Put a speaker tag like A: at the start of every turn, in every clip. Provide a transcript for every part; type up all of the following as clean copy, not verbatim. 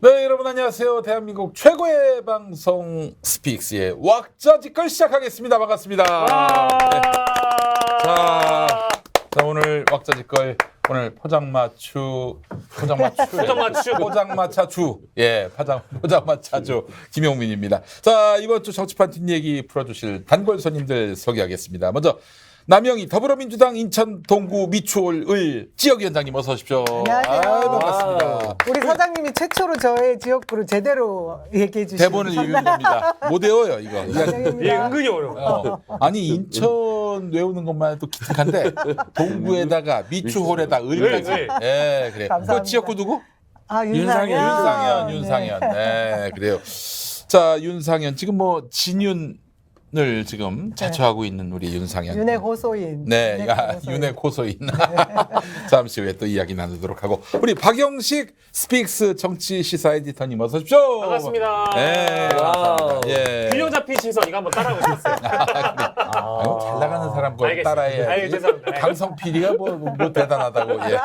A: 네, 여러분 안녕하세요. 대한민국 최고의 방송 스픽스의 왁자지껄 시작하겠습니다. 반갑습니다. 네. 자, 오늘 왁자지껄 오늘 포장마차주 김용민입니다. 자, 이번 주 정치판 뒷얘기 풀어주실 단골 손님들 소개하겠습니다. 먼저 남영희 더불어민주당 인천 동구 미추홀 지역위원장님 어서 오십시오.
B: 안녕하세요.
A: 반갑습니다.
B: 우리 사장님이 최초로 저의 지역구를 제대로 얘기해 주시는
A: 대본을 읽은 겁니다. 못 외워요 이거.
C: 예, 은근히 어려워.
A: 아니 인천 외우는 것만 해도 기특한데 동구에다가 미추홀에다 을까지.
C: 을.
A: 예, 그래.
B: 감사합니다.
A: 그 지역구 누구?
B: 아,
A: 윤상현. 네, 그래요. 자, 윤상현 지금 뭐 진윤을 지금 자처하고 있는 우리 윤상현.
B: 윤의 고소인.
A: 네, 윤의 고소인. 잠시 후에 또 이야기 나누도록 하고 우리 박영식 스픽스 정치 시사 에디터님 어서 오십시오.
C: 반갑습니다.
A: 네, 감사합니다. 예.
C: 균형 잡힌 시선 이거 한번 따라오셨어요.
A: 아이고, 잘 나가는 사람 걸
C: 알겠습니다.
A: 따라해야지.
C: 아유, 죄송합니다.
A: 강성 PD가 뭐 대단하다고. 예.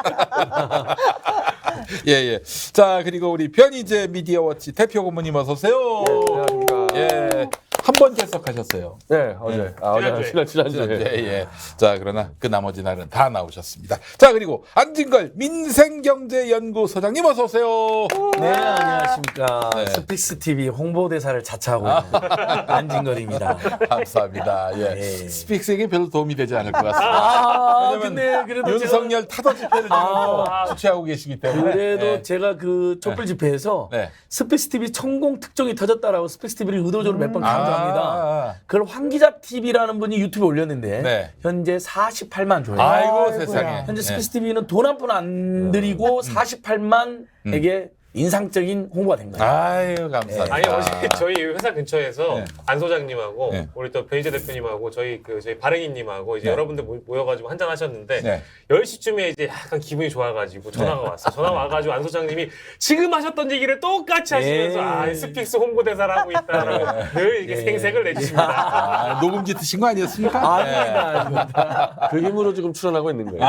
A: 예, 예. 자, 그리고 우리 변희재 미디어워치 대표 고모님 어서 오세요.
D: 안녕하십니까.
A: 예. 한 번 개석하셨어요.
D: 네, 어제. 어제 지난주에.
A: 예, 예. 자, 그러나 그 나머지 날은 다 나오셨습니다. 자, 그리고 안진걸 민생경제연구소장님 어서 오세요.
E: 네, 안녕하십니까.
A: 네.
E: 스픽스 TV 홍보대사를 자처하고 있는 안진걸입니다.
A: 감사합니다. 예.
E: 네.
A: 스픽스에게 별로 도움이 되지 않을 것 같습니다.
E: 아,
A: 왜냐면
E: 근데 그래도
A: 윤석열 타도 집회를 지금 주최하고 계시기 때문에.
E: 그래도
A: 예.
E: 제가 그 촛불 집회에서
A: 네.
E: 스픽스 TV 천공 특종이 터졌다라고 스픽스 TV를 의도적으로 몇 번 강조합니다. 그걸 황기잡 TV라는 분이 유튜브에 올렸는데
A: 네.
E: 현재 48만 조회예요.
A: 아이고,
B: 아이고야.
A: 세상에.
E: 현재
A: 예.
E: 스픽스 TV는 돈 한 푼 안 들이고 48만에게 인상적인 홍보가 된 거예요.
A: 아유, 감사합니다.
C: 아니 어제 저희 회사 근처에서
A: 네.
C: 안 소장님하고
A: 네.
C: 우리 또 변희재 대표님하고 저희 발행인님하고 이제
A: 네.
C: 여러분들 모여가지고 한잔 하셨는데
A: 네.
C: 10시쯤에 이제 약간 기분이 좋아가지고 전화가 왔어. 전화 와가지고 안 소장님이 지금 하셨던 얘기를 똑같이 하시면서
E: 예.
C: 스픽스 홍보대사라고 있다라고 늘 이렇게 생색을 내주십니다.
A: 아, 녹음기 트신 거 아니었습니까?
E: 아닙니다.
D: 그 힘으로 지금 출연하고 있는 거예요.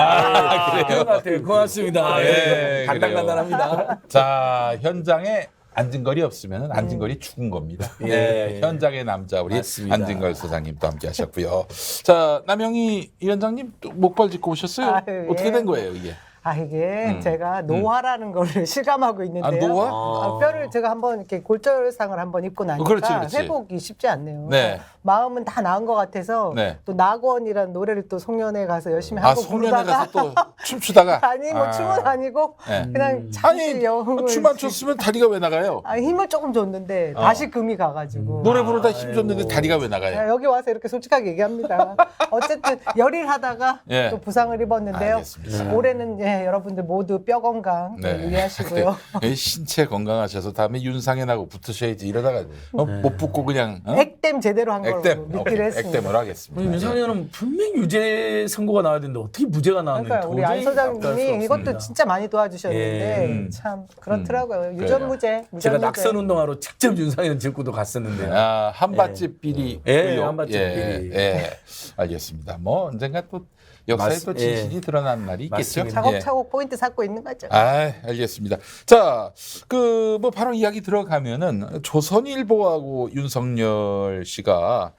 E: 그런 것 같아요. 고맙습니다.
A: 네,
E: 예. 간단간단합니다.
A: 자, 현장에 안진걸이 없으면 안진걸이 죽은 겁니다.
E: 예.
A: 네, 현장의 남자 우리
E: 맞습니다.
A: 안진걸 소장님 또 함께 하셨고요. 자, 남영희 위원장님 또 목발 짚고 오셨어요.
B: 아유,
A: 어떻게
B: 예.
A: 된 거예요, 이게?
B: 아, 이게 제가 노화라는 거를 실감하고 있는데요.
A: 아, 노화?
B: 뼈를 제가 한번 이렇게 골절상을 한번 입고 나니까
A: 그렇지.
B: 회복이 쉽지 않네요.
A: 네.
B: 마음은 다 나은 것 같아서
A: 네.
B: 또 낙원이라는 노래를 또 송년회 가서 열심히
A: 아,
B: 하고
A: 송년회
B: 부르다가
A: 가서 또 춤추다가?
B: 아니 뭐 춤은 아니고
A: 네.
B: 그냥 잠시
A: 아니,
B: 영을
A: 춤 안 췄으면 다리가 왜 나가요?
B: 아, 힘을 조금 줬는데 다시 금이 가가지고
A: 노래 부르다 힘 줬는데 다리가 왜 나가요?
B: 아, 여기 와서 이렇게 솔직하게 얘기합니다. 어쨌든 열일하다가
A: 예.
B: 또 부상을 입었는데요.
A: 알겠습니다.
B: 올해는 예, 여러분들 모두 뼈 건강 유의하시고요.
A: 네. 신체 건강하셔서 다음에 윤상현하고 붙으셔야지 이러다가 못 붙고 그냥
B: 액땜 제대로 한 걸로
A: 액땜
B: 믿기로
A: 오케이,
B: 했습니다.
A: 액땜으로 하겠습니다.
E: 윤상현은 분명 유죄 선고가 나와야 되는데 어떻게 무죄가 나왔는지
B: 그러니까 우리 안 소장님이 이것도 진짜 많이 도와주셨는데
E: 예.
B: 참 그렇더라고요. 유전무죄.
E: 제가 낙선 운동하러 직접 윤상현 짚고도 갔었는데.
A: 아, 한밭집 비리.
E: 예,
A: 의혹.
E: 한밭집
A: 예,
E: 비리.
A: 예, 알겠습니다. 뭐 언젠가 또 역사에 또 진실이 드러난 날이 있겠죠.
E: 맞습니다.
B: 차곡차곡 포인트 쌓고 있는 거죠.
A: 아, 알겠습니다. 자, 그 뭐 바로 이야기 들어가면은 조선일보하고 윤석열 씨가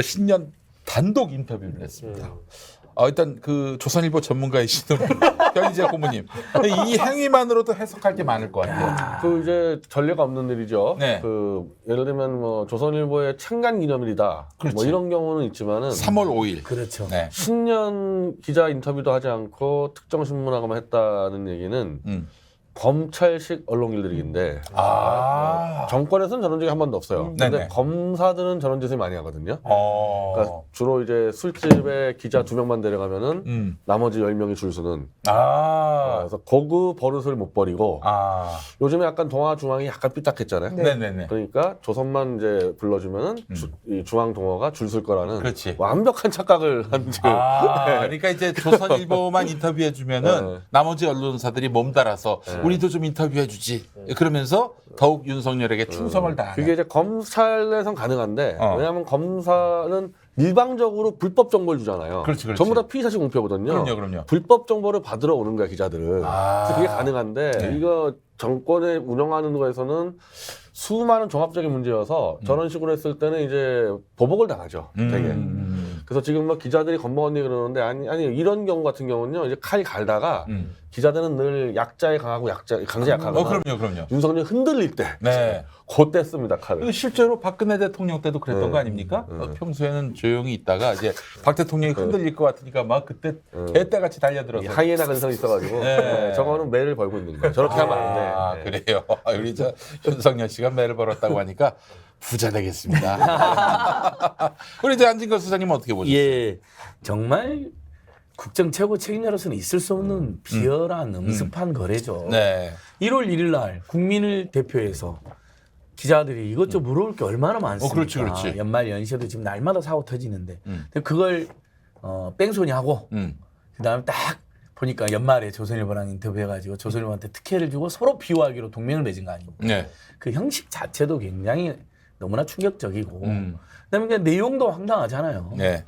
A: 신년 단독 인터뷰를 했습니다. 일단 그 조선일보 전문가이시는 변희재 고모님, 이 행위만으로도 해석할 게 많을 것 같아요.
D: 그 이제 전례가 없는 일이죠.
A: 네.
D: 그 예를 들면 뭐 조선일보의 창간 기념일이다.
A: 그렇지.
D: 뭐 이런 경우는 있지만은
A: 3월 5일.
E: 그렇죠.
A: 네.
D: 신년 기자 인터뷰도 하지 않고 특정 신문하고만 했다는 얘기는 검찰식 언론 길들이기인데 정권에서는 저런 적이 한 번도 없어요.
A: 네네.
D: 근데 검사들은 저런 짓을 많이 하거든요. 그러니까
A: 어.
D: 주로 이제 술집에 기자 2명만 데려가면은 나머지 10명이 줄 서는. 그래서 그 버릇을 못 버리고 요즘에 약간 동아 중앙이 약간 삐딱했잖아요.
B: 네.
A: 네네네.
D: 그러니까 조선만 이제 불러주면은 이 중앙 동아가 줄 설 거라는
A: 그렇지.
D: 완벽한 착각을 한 지금.
A: 그러니까 이제 조선일보만 인터뷰해 주면은
D: 네.
A: 나머지 언론사들이 몸달아서 우리도 좀 인터뷰해 주지. 그러면서 더욱 윤석열에게 충성을 다하는.
D: 그게 이제 검찰에선 가능한데 왜냐하면 검사는 일방적으로 불법 정보를 주잖아요.
A: 그렇지.
D: 전부 다 피의사실 공표거든요.
A: 그럼요.
D: 불법 정보를 받으러 오는 거야 기자들은. 그래서 그게 가능한데 이거 정권에 운영하는 거에서는 수많은 종합적인 문제여서 저런 식으로 했을 때는 이제 보복을 당하죠. 되게. 그래서 지금 뭐 기자들이 겁먹었니 그러는데 아니 이런 경우 같은 경우는요. 이제 칼 갈다가 기자들은 늘 약자에 강하고 강자에 약하고.
A: 그럼요.
D: 윤석열 흔들릴 때.
A: 네.
D: 그때 씁니다 칼을.
A: 그리고 실제로 박근혜 대통령 때도 그랬던 거 아닙니까? 평소에는 조용히 있다가 이제 박 대통령이 흔들릴 것 같으니까 막 그때 개떼같이 달려들어서
D: 하이에나 근성이 있어가지고
A: 네.
D: 저거는 매를 벌고 있는 거예요. 저렇게 하면 안 돼.
A: 아, 그래요. 우리 저 윤석열 씨가 매를 벌었다고 하니까 부자 되겠습니다. 우리 이제 안진걸 수사님은 어떻게 보셨어요?
E: 예, 정말 국정 최고 책임자로서는 있을 수 없는 비열한 음습한 거래죠.
A: 네.
E: 1월 1일 날 국민을 대표해서 기자들이 이것저것 물어볼 게 얼마나 많습니까?
A: 그렇지.
E: 연말 연시에도 지금 날마다 사고 터지는데 근데 그걸 뺑소니 하고 그다음에 딱 보니까 연말에 조선일보랑 인터뷰해가지고 조선일보한테 특혜를 주고 서로 비호하기로 동맹을 맺은 거 아닙니까?
A: 네.
E: 그 형식 자체도 굉장히 너무나 충격적이고 그다음에 그냥 내용도 황당하잖아요.
A: 네.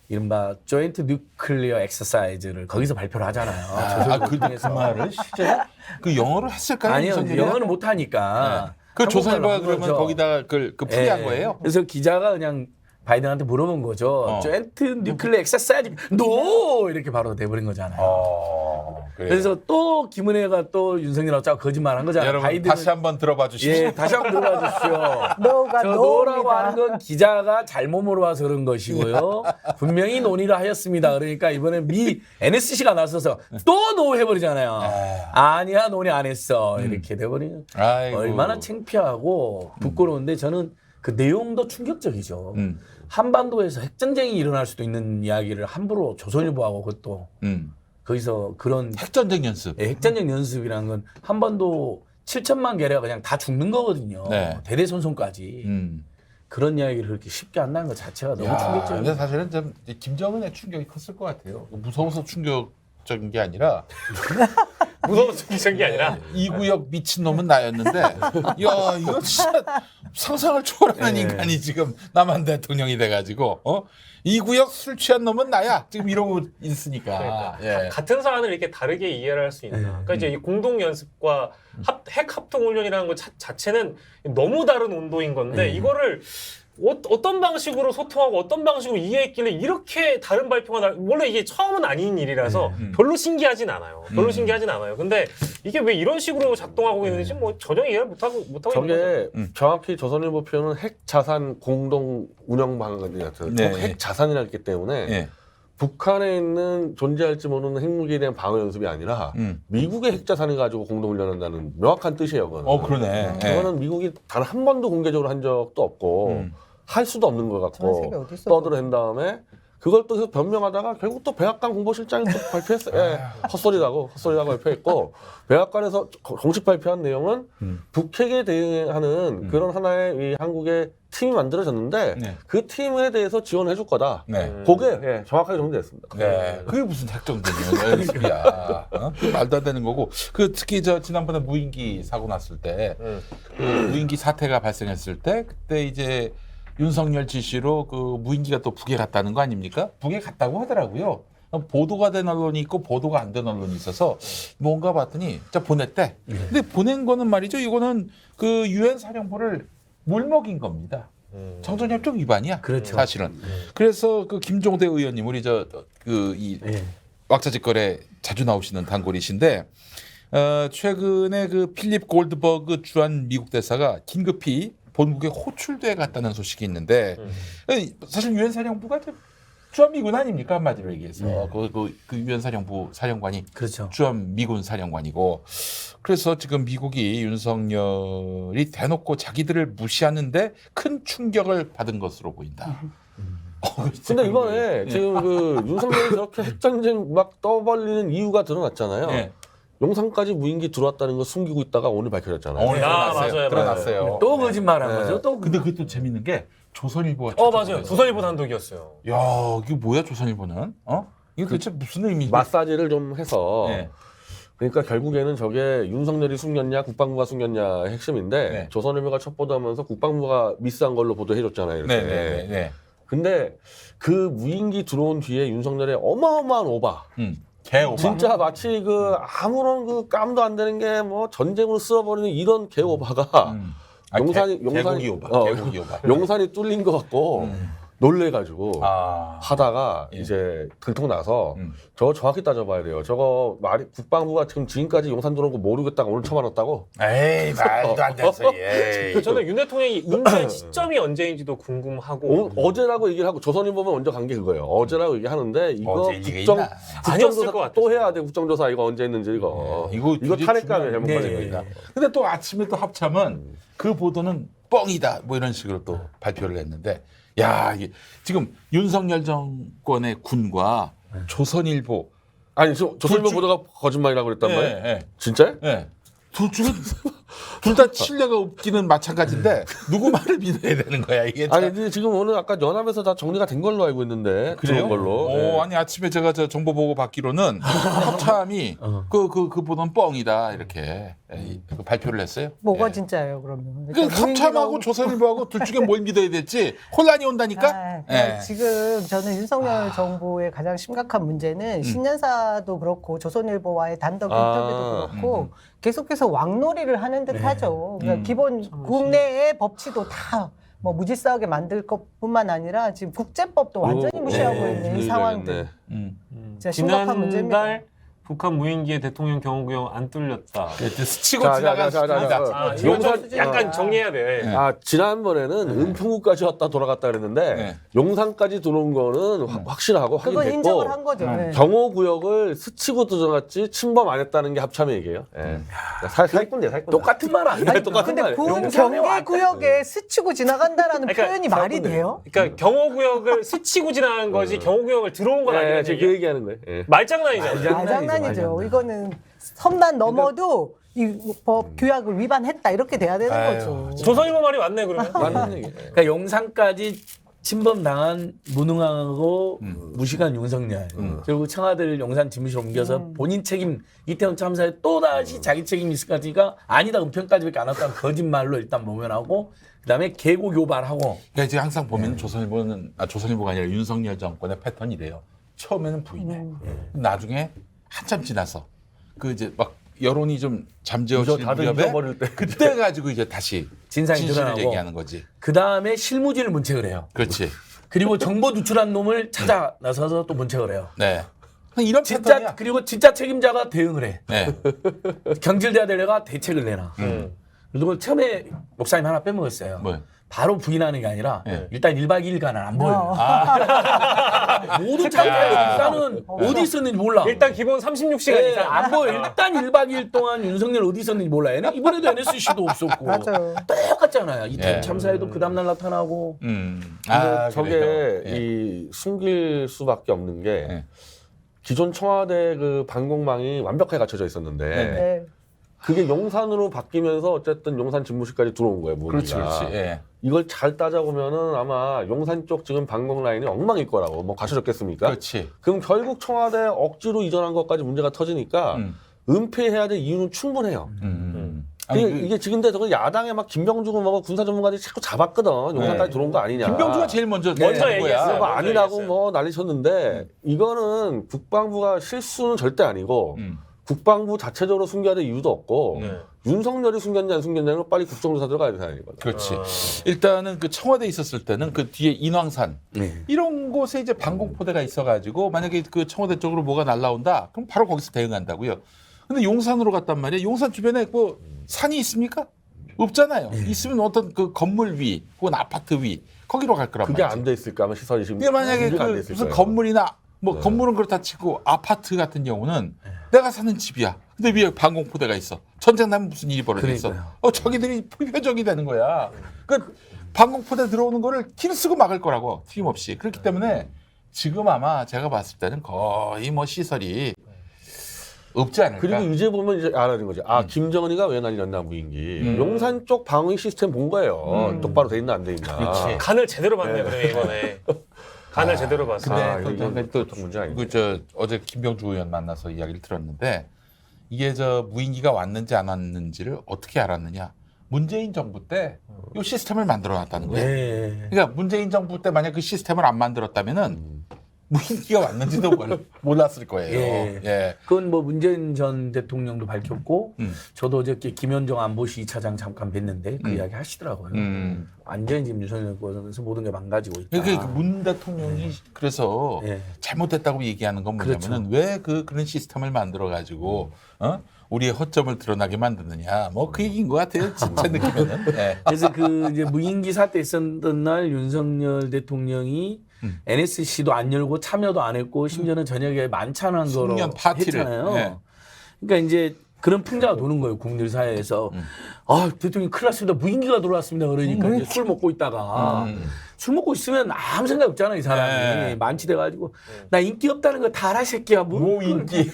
E: 이른바 조인트 뉴클리어 엑서사이즈를 거기서 발표를 하잖아요.
A: 그 말을 실제 그 영어로 했을까요?
E: 아니요,
A: 윤석열이?
E: 영어는 못하니까.
A: 네. 그 조선일보가
E: 한국말로 한
A: 그러면
E: 거죠.
A: 거기다가 그 풀이한
E: 예.
A: 거예요?
E: 그래서 기자가 그냥 바이든한테 물어본 거죠. 조인트 뉴클리어 엑서사이즈 노 이렇게 바로 돼버린 거잖아요. 그래서 또 김은혜가 또 윤석열하고 짜고 거짓말한 거잖아요.
A: 여러분
E: 바이든은-
A: 다시 한번 들어봐 주십시오.
E: 예, 다시 한번 들어봐 주십시오.
B: 노가
E: 저 노라고
B: 노입니다.
E: 하는 건 기자가 잘못 물어봐서 그런 것이고요. 분명히 논의를 하였습니다. 그러니까 이번에 미 NSC가 나서서 또 노 해버리잖아요. 아니야, 논의 안 했어. 이렇게 돼버리면
A: 아이고.
E: 얼마나 창피하고 부끄러운데 저는 그 내용도 충격적이죠. 한반도에서 핵전쟁이 일어날 수도 있는 이야기를 함부로 조선일보하고 그것도 거기서 그런
A: 핵전쟁 연습.
E: 핵전쟁 연습이라는 건 한반도 7천만 개래가 그냥 다 죽는 거거든요.
A: 네.
E: 대대손손까지. 그런 이야기를 그렇게 쉽게 한다는 것 자체가 너무
A: 근데
E: 충격적이에요.
A: 사실은 좀 김정은의 충격이 컸을 것 같아요. 무서워서 충격적인 게 아니라
C: 무서워서 비싼 게 아니라
A: 이 구역 미친 놈은 나였는데, 야 이거 진짜 상상을 초월하는 인간이 지금 남한 대통령이 돼가지고, 이 구역 술 취한 놈은 나야. 지금 이러고 있으니까.
C: 그러니까
A: 예.
C: 같은 사안을 이렇게 다르게 이해를 할 수 있나. 그러니까 이제 이 공동 연습과 핵 합동 훈련이라는 것 자체는 너무 다른 온도인 건데 이거를 어떤 방식으로 소통하고 어떤 방식으로 이해했길래 이렇게 다른 발표가 원래 이게 처음은 아닌 일이라서 별로 신기하진 않아요. 근데 이게 왜 이런 식으로 작동하고 있는지 뭐 전혀 이해를 못하고 있는 거죠.
D: 저게 정확히 조선일보 표현은 핵 자산 공동 운영 방안 같은
A: 네.
D: 핵 자산이라 했기 때문에
A: 예.
D: 북한에 있는 존재할지 모르는 핵무기에 대한 방어 연습이 아니라 미국의 핵 자산을 가지고 공동 훈련한다는 명확한 뜻이에요. 그거는.
A: 그러네.
D: 그거는 미국이 단 한 번도 공개적으로 한 적도 없고 할 수도 없는 것
B: 전 세계
D: 같고
B: 어디 있어?
D: 떠들어낸 다음에 그걸 또 계속 변명하다가 결국 또 백악관 공보실장이 또 발표했어요. 예, 헛소리라고 발표했고 백악관에서 공식 발표한 내용은 북핵에 대응하는 그런 하나의 이 한국의 팀이 만들어졌는데
A: 네.
D: 그 팀에 대해서 지원해 줄 거다.
A: 네.
D: 그게 정확하게 정리됐습니다.
A: 네, 그게 무슨 핵정전이야, 연습이야. 그게 말도 안 되는 거고. 그 특히 저 지난번에 무인기 사고 났을 때, 그 무인기 사태가 발생했을 때, 그때 이제 윤석열 지시로 그 무인기가 또 북에 갔다는 거 아닙니까? 북에 갔다고 하더라고요. 보도가 된 언론이 있고 보도가 안 된 언론이 있어서 뭔가 봤더니 자 보냈대. 근데 보낸 거는 말이죠. 이거는 그 유엔 사령부를 물먹인 겁니다. 정전협정 위반이야.
E: 그렇죠.
A: 사실은. 그래서 그 김종대 의원님 우리 저 그 이 왁자지껄에 자주 나오시는 단골이신데 최근에 그 필립 골드버그 주한 미국 대사가 긴급히 본국에 호출돼 갔다는 소식이 있는데 사실 유엔 사령부가 주한미군 아닙니까 한마디로 얘기해서 그 유엔 사령부 사령관이
E: 그렇죠.
A: 주한미군 사령관이고 그래서 지금 미국이 윤석열이 대놓고 자기들을 무시하는데 큰 충격을 받은 것으로 보인다.
D: 근데 이번에 지금 그 윤석열이 저렇게 핵전쟁 막 떠벌리는 이유가 드러났잖아요.
A: 네.
D: 용산까지 무인기 들어왔다는 거 숨기고 있다가 오늘 밝혀졌잖아요.
A: 오늘 드러났어요.
C: 맞아요.
A: 드러났어요.
E: 또 거짓말한
D: 네.
E: 거죠. 또
A: 근데 그게 또 재밌는 게 조선일보가
C: 맞아요. 조선일보 단독이었어요.
A: 야 이게 뭐야 조선일보는? 이게 도대체 무슨 의미지?
D: 마사지를 좀 해서
A: 네.
D: 그러니까 결국에는 저게 윤석열이 숨겼냐 국방부가 숨겼냐 핵심인데
A: 네.
D: 조선일보가 첫 보도하면서 국방부가 미스한 걸로 보도해줬잖아요. 이렇게.
A: 네.
D: 근데 그 무인기 들어온 뒤에 윤석열의 어마어마한 오바
A: 개오바.
D: 진짜 마치 그 아무런 그 깜도 안 되는 게 뭐 전쟁으로 쓸어버리는 이런 개오바가
A: 개고기 오바. 개고기 오바.
D: 용산이 뚫린 것 같고 놀래가지고
A: 아.
D: 하다가
A: 예.
D: 이제 들통 나서
A: 음.
D: 저거 정확히 따져봐야 돼요. 저거 말이 국방부가 지금까지 용산 들어온 거 모르겠다고 오늘 처음 알았다고?
A: 에이 말도 안 되는 소리. 에이.
C: 저는 윤 대통령이 인사한 시점이 언제인지도 궁금하고
D: 어제라고 얘기를 하고 조선일보면 먼저 간 게 그거예요. 어제라고 얘기하는데 이거
A: 어제 얘기가 있나?
C: 아니었을 것
D: 국정조사
C: 같아요.
D: 또 해야 돼. 국정조사 이거 언제 했는지 이거.
A: 이거
D: 이거
A: 굉장히
D: 탄핵감에
A: 중요한
D: 잘못
E: 네.
D: 걸린 거니까.
A: 근데 또 아침에 또 합참은 그 보도는 뻥이다 뭐 이런 식으로 또 발표를 했는데 야 이게 지금 윤석열 정권의 군과 조선일보
D: 아니 조선일보
A: 둘
D: 보도가 거짓말이라고 그랬단 말이에요?
A: 예,
D: 진짜?
A: 예. 둘 중에 둘 다 신뢰가 없기는 마찬가지인데 누구 말을 믿어야 되는 거야 이게 참.
D: 아니 근데 지금 오늘 아까 연합에서 다 정리가 된 걸로 알고 있는데
A: 그래요?
D: 들어온 걸로.
A: 오,
D: 예.
A: 아니 아침에 제가 저 정보 보고 받기로는 합참이 그 보도는 뻥이다 이렇게 그 발표를 했어요.
B: 뭐가
A: 예.
B: 진짜예요 그러면?
A: 그
B: 그러니까
A: 합참하고
B: 무인기가-
A: 조선일보하고 둘 중에 뭘 믿어야 될지 혼란이 온다니까.
B: 아,
A: 예.
B: 지금 저는 윤석열 정부의 가장 심각한 문제는 신년사도 그렇고 조선일보와의 단독 인터뷰도 그렇고 계속해서 왕놀이를 하는 듯하죠. 그러니까 기본 국내의 법치도 다 뭐 무질서하게 만들 것뿐만 아니라 지금 국제법도 완전히 무시하고 있는 이 상황들. 진짜 심각한 문제입니다.
C: 지난달 북한 무인기의 대통령 경호구역 안 뚫렸다.
A: 스치고
D: 자,
A: 지나간
D: 자, 자, 자, 자.
A: 수준이다.
C: 아,
B: 지금
C: 이거 좀
B: 수준이다.
C: 약간 정리해야 돼.
A: 네.
D: 아 지난번에는 은평구까지 왔다 돌아갔다 그랬는데
A: 네.
D: 용산까지 들어온 거는 확실하고
B: 그건
D: 확인됐고
B: 인정을 한 거죠. 네.
D: 경호구역을 스치고 들어갔지 침범 안 했다는 게 합참의 얘기예요. 예. 사기꾼데 사기꾼.
E: 똑같은 말 아니야?
D: 똑같은
B: 근데
D: 말이에요.
B: 군
E: 용산에
B: 경계 구역에 스치고 지나간다라는
C: 그러니까
B: 표현이 말이 돼요?
C: 그러니까 경호구역을 스치고 지나간 거지 경호구역을 들어온 건
D: 예,
C: 아니라는
D: 지금
C: 얘기야.
D: 그 얘기하는 거예요. 예.
C: 말장난이잖아.
B: 말장난이죠.
E: 말장난.
B: 이거는 섬난 넘어도 이 법 규약을 위반했다 이렇게 돼야 되는
A: 아유,
B: 거죠.
C: 조선일보 말이 맞네 그러면.
D: 맞는 얘기.
E: 그러니까 용산까지 침범당한 무능하고 무식한 윤석열 그리고 청와대를 용산 집무실로 옮겨서 본인 책임 이태원 참사에 또다시 자기 책임이 있을 것 같으니까 아니다 은평까지밖에 안 왔다는 거짓말로 일단 모면하고 그다음에 계곡 요발하고
A: 그러니까 이제 항상 보면 조선일보가 아니라 윤석열 정권의 패턴이래요. 처음에는 부인해. 나중에 한참 지나서 그 이제 막 여론이 좀 잠재워지는
D: 다들
A: 무렵에
D: 잊어버릴 때.
A: 그때 가지고 이제 다시
E: 진상이
A: 진실을
E: 드러나고
A: 얘기하는 거지.
E: 그다음에 실무진을 문책을 해요.
A: 그렇지.
E: 그리고 정보 누출한 놈을 찾아 나서서 또 문책을 해요.
A: 네. 이런
E: 진짜
A: 패턴이야.
E: 그리고 진짜 책임자가 대응을 해.
A: 네.
E: 경질돼야 될 애가 대책을 내놔. 그리고 처음에 목사님 하나 빼먹었어요.
A: 뭐요?
E: 바로 부인하는 게 아니라
A: 네.
E: 일단 1박 2일간은 안 보여요. 모두 참여해서 일단은 어디 있었는지 몰라.
C: 일단 기본 36시간
E: 예,
C: 이상.
E: 안 보여. 일단 1박 2일 동안 윤석열 어디 있었는지 몰라. 얘는 이번에도 NSC도 없었고.
B: 맞아요.
E: 똑같잖아요. 이태원
A: 예.
E: 참사에도 그 다음날 나타나고.
D: 근데
A: 아,
D: 저게
A: 그래요? 예.
D: 이 숨길 수밖에 없는 게
A: 예.
D: 기존 청와대 그 방공망이 완벽하게 갖춰져 있었는데
B: 네.
D: 그게 용산으로 바뀌면서 어쨌든 용산 집무실까지 들어온 거예요.
A: 그렇지,
D: 무기가.
A: 그렇지. 예.
D: 이걸 잘 따져보면은 아마 용산 쪽 지금 방공 라인이 엉망일 거라고 뭐 갖춰졌겠습니까?
A: 그렇지.
D: 그럼 결국 청와대 억지로 이전한 것까지 문제가 터지니까 은폐해야 될 이유는 충분해요.
A: 아니,
D: 이게 지금 저거 야당에 막 김병주고 뭐 군사 전문가들이 자꾸 잡았거든. 용산까지 들어온 거 아니냐.
A: 김병주가 제일 먼저
C: 먼저
A: 낸
C: 얘기했어요.
A: 거야.
D: 뭐
C: 먼저
D: 아니라고
C: 얘기했어요.
D: 뭐 난리쳤는데 이거는 국방부가 실수는 절대 아니고
A: 음.
D: 국방부 자체적으로 숨겨야 될 이유도 없고
C: 네.
D: 윤석열이 숨겼냐 안 숨겼냐는 빨리 국정조사 들어가야 되는 거거든.
A: 그렇지. 일단은 그 청와대에 있었을 때는 그 뒤에 인왕산 이런 곳에 이제 방공포대가 있어가지고 만약에 그 청와대 쪽으로 뭐가 날라온다, 그럼 바로 거기서 대응한다고요. 근데 용산으로 갔단 말이에요. 용산 주변에 뭐 산이 있습니까? 없잖아요. 있으면 어떤 그 건물 위 혹은 아파트 위 거기로 갈 거란
D: 그게
A: 말이죠.
D: 안 돼 있을까 하면 시설이 지금
A: 근데 만약에
D: 준비가 안
A: 그
D: 돼 있을
A: 무슨
D: 거예요.
A: 건물이나 뭐 건물은 그렇다 치고 아파트 같은 경우는 내가 사는 집이야. 근데 위에 방공포대가 있어. 전쟁 나면 무슨 일이 벌어졌어.
E: 그러니까요.
A: 저기들이 표적이 되는 거야. 그 방공포대 들어오는 거를 길 쓰고 막을 거라고 틀림없이. 그렇기 때문에 지금 아마 제가 봤을 때는 거의 뭐 시설이 없지 않을까.
D: 그리고 이제 보면 이제 알아낸 거죠. 아 김정은이가 왜 날렸나 무인기. 용산 쪽 방위 시스템 본 거예요. 똑바로 돼 있나 안 돼 있나.
A: 그렇지.
C: 간을 제대로 봤네 그러면 이번에. 간을 제대로 봤어.
A: 근데
D: 이게 또 문제 아니고.
A: 어제 김병주 의원 만나서 이야기를 들었는데 이게 무인기가 왔는지 안 왔는지를 어떻게 알았느냐. 문재인 정부 때 이 시스템을 만들어 놨다는 거예요.
E: 네.
A: 그러니까 문재인 정부 때 만약 그 시스템을 안 만들었다면은 무인기가 왔는지도 몰랐을 거예요.
E: 예.
A: 예.
E: 그건 뭐 문재인 전 대통령도 밝혔고
A: 음.
E: 저도 어저께 김현정 안보실 2차장 잠깐 뵀는데 그
A: 음.
E: 이야기 하시더라고요.
A: 음.
E: 완전히 지금 윤석열 거에서 모든 게 망가지고 있다.
A: 그러니까 문 대통령이 그래서
E: 예.
A: 잘못됐다고 얘기하는 건 뭐냐면은 왜 그런 시스템을 만들어 가지고 우리의 허점을 드러나게 만드느냐 뭐 그 얘기인 것 같아요. 제 느낌에는. 예.
E: 그래서 그 이제 무인기 사태 있었던 날 윤석열 대통령이 NSC도 안 열고 참여도 안 했고 심지어는 저녁에 만찬한 거로
A: 숙련 파티를.
E: 했잖아요.
A: 예.
E: 그러니까 이제 그런 풍자가 도는 거예요. 국민들 사이에서. 아, 대통령이 큰일 났습니다. 무인기가 들어왔습니다. 그러니까 이제 술 먹고 있다가 술 먹고 있으면 아무 생각 없잖아, 이 사람이.
A: 네.
E: 만취돼가지고 나 인기 없다는 거 다 알아, 새끼야.
A: 뭐 인기.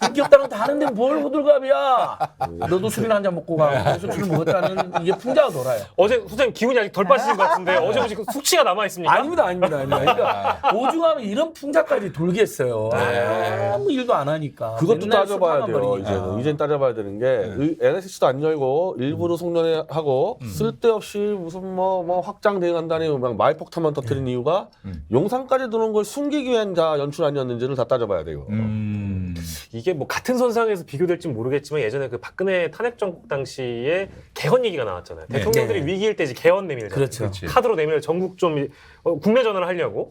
E: 인기 없다는 거 다 아는데 뭘 호들갑이야. 너도 술이나 한 잔 먹고 가. 그래서 술 먹었다는 이게 풍자가 돌아요.
C: 어제 소장님 기운이 아직 덜 빠지신 것 같은데 어제 혹시 숙취가 남아 있습니까?
E: 아닙니다. 그러니까 오중하면 이런 풍자까지 돌겠어요. 아무 일도 안 하니까.
D: 그것도
E: 맨날
D: 따져봐야
E: 술만
D: 돼요.
E: 버리니까.
D: 이제는 따져봐야 되는 게 NSC도 안 열고 일부러 송년회하고 쓸데없이 무슨 뭐 확장 대응한다니 막 마을폭탄만 터뜨린 이유가 용산까지 들어온 걸 숨기기 위한 연출 아니었는지를 다 따져봐야 돼요.
C: 이게 뭐 같은 선상에서 비교될지 모르겠지만 예전에 그 박근혜 탄핵 정국 당시에 개헌 얘기가 나왔잖아요.
A: 네.
C: 대통령들이
E: 네.
C: 위기일 때 이제 개헌 내밀잖아요.
E: 그렇죠.
A: 그렇지.
C: 카드로 내밀어 전국 좀 국내 전환을 하려고.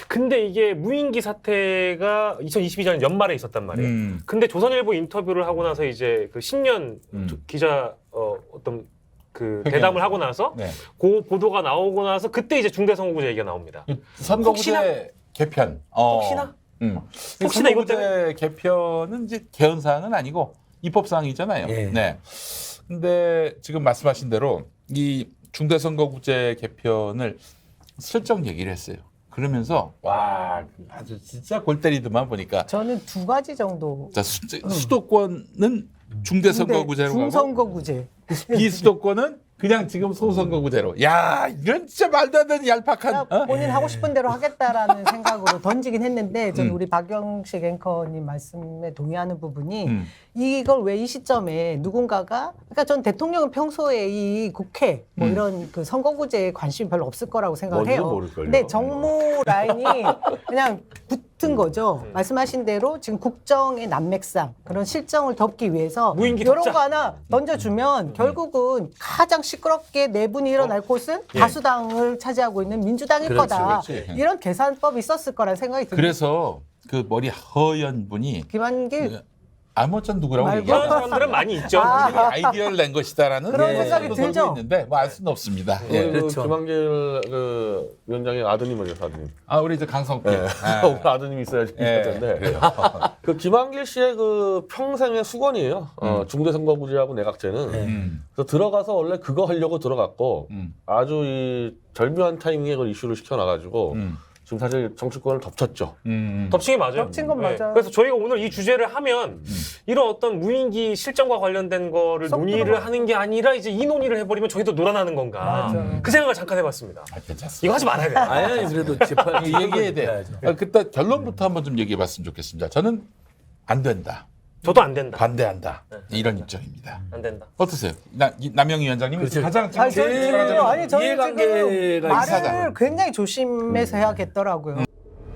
C: 근데 이게 무인기 사태가 2022년 연말에 있었단 말이에요. 근데 조선일보 인터뷰를 하고 나서 이제 그 신년 기자 어떤 그 대담을 하고 나서
A: 네.
C: 그 보도가 나오고 나서 그때 이제 중대선거구제 얘기가 나옵니다.
A: 선거구제 개편.
C: 혹시나?
A: 혹시나
C: 이것
A: 선거구제 개편은 이제 개헌 사항은 아니고 입법 사항이잖아요.
E: 예.
A: 네. 근데 지금 말씀하신 대로 이 중대선거구제 개편을 슬쩍 얘기를 했어요. 그러면서 와 아주 진짜 골 때리더만 보니까
B: 저는 두 가지 정도.
A: 자, 수도권은 중대선거구제로 가고
B: 중선거구제.
A: 비수도권은 그냥 지금 소선거구제로. 야 이런 진짜 말도 안 되는 얄팍한.
B: 본인 하고 싶은 대로 하겠다라는 생각으로 던지긴 했는데 저는 우리 박영식 앵커님 말씀에 동의하는 부분이 이걸 왜 이 시점에 누군가가 그러니까 전 대통령은 평소에 이 국회 뭐 이런 그 선거구제에 관심이 별로 없을 거라고 생각을
D: 뭔지도
B: 해요.
D: 모를걸요.
B: 근데 정무 라인이 그냥 붙은 거죠. 말씀하신 대로 지금 국정의 난맥상 그런 실정을 덮기 위해서
C: 무인기
B: 이런
C: 덮자.
B: 거 하나 던져주면 결국은 가장 시끄럽게 내분이 일어날 곳은 다수당을 차지하고 있는 민주당일
A: 그렇지,
B: 거다.
A: 그렇지.
B: 이런 계산법이 있었을 거라는 생각이 듭니다.
A: 그래서 그 머리 허연 분이
B: 김한길
C: 이런
A: 아무튼 누구라고
B: 말고.
A: 얘기하는
C: 사람들은 많이 있죠.
A: 아이디어를 낸 것이다라는
B: 그런
A: 생각이
B: 생각이 들죠.
A: 있는데 뭐 알 수는 없습니다.
D: 그
A: 예.
E: 그렇죠.
D: 김한길 그 위원장의 아드님이죠, 아드님.
A: 아 우리 이제 강성필.
D: 네.
A: 아.
D: 아드님이 있어야지
A: 예,
D: 텐데.
A: 그래요.
D: 그 김한길 씨의 그 평생의 수건이에요. 중대선거구제하고 내각제는. 그래서 들어가서 원래 그거 하려고 들어갔고 아주 이 절묘한 타이밍에 그 이슈를 시켜놔가지고 지금 사실 정치권을 덮쳤죠.
C: 덮친 게 맞아요.
B: 덮친 건 맞아요.
C: 그래서 저희가 오늘 이 주제를 하면 이런 어떤 무인기 실정과 관련된 거를
B: 쏙
C: 논의를
B: 들어가.
C: 하는 게 아니라 이제 이 논의를 해버리면 저희도 놀아나는 건가.
B: 맞아.
C: 그 생각을 잠깐 해봤습니다.
A: 아, 괜찮습니다.
C: 이거 하지 말아야 돼요.
E: 아니 그래도 재판
A: 얘기해야 돼.
E: 해야죠.
A: 그때 결론부터 한번 좀 얘기해봤으면 좋겠습니다. 저는 안 된다,
C: 저도 안 된다.
A: 반대한다 이런 입장입니다.
C: 안 된다.
A: 어떠세요? 남영희 위원장님
E: 그렇죠.
A: 가장
B: 아니, 저는
A: 제일
B: 지금, 아니, 저는
E: 이해관계가
B: 지금 말을
A: 이상하다.
B: 굉장히 조심해서 해야겠더라고요.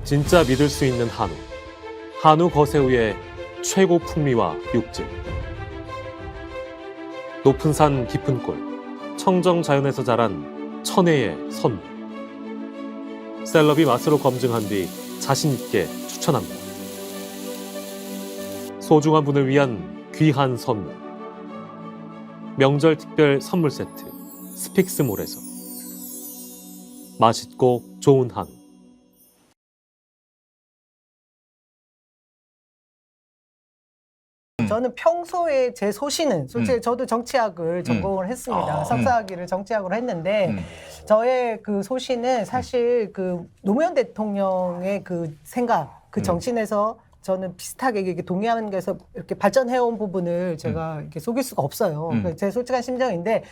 C: 진짜 믿을 수 있는 한우. 한우 거세우의 최고 풍미와 육질. 높은 산 깊은 골. 청정 자연에서 자란 천혜의 선물. 셀럽이 맛으로 검증한 뒤 자신 있게 추천합니다. 소중한 분을 위한 귀한 선물. 명절 특별 선물 세트. 스픽스몰에서. 맛있고 좋은 한우.
B: 저는 평소에 제 소신은 솔직히 저도 정치학을 전공을 했습니다. 석사학위를 정치학으로 했는데 저의 그 소신은 사실 그 노무현 대통령의 그 생각, 그 정신에서 저는 비슷하게 이렇게 동의하는 게서 이렇게 발전해온 부분을 제가 이렇게 속일 수가 없어요. 제 솔직한 심정인데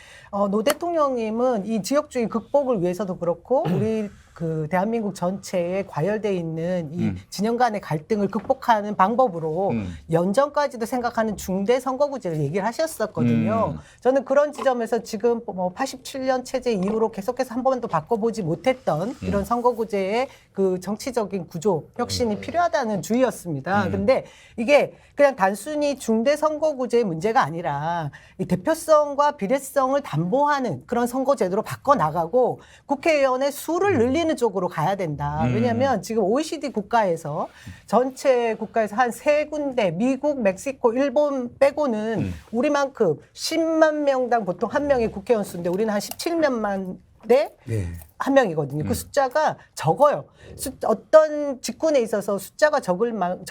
B: 노 대통령님은 이 지역주의 극복을 위해서도 그렇고 우리 그 대한민국 전체에 과열돼 있는 이 진영 간의 갈등을 극복하는 방법으로 연전까지도 생각하는 중대 선거구제를 얘기를 하셨었거든요. 저는 그런 지점에서 지금 뭐 87년 체제 이후로 계속해서 한 번도 바꿔보지 못했던 이런 선거구제의 그 정치적인 구조 혁신이 필요하다는 주의였습니다. 근데 이게 그냥 단순히 중대 선거구제의 문제가 아니라 이 대표성과 비례성을 담보하는 그런 선거제도로 바꿔나가고 국회의원의 수를 늘리는 쪽으로 가야 된다. 왜냐하면 지금 OECD 국가에서 전체 국가에서 한 3군데 미국, 멕시코, 일본 빼고는 우리만큼 10만 명당 보통 한 명이 국회의원 수인데 우리는 한 17몇만 대 한 명이거든요. 그 숫자가 적어요. 어떤 직군에 있어서 숫자가 적으면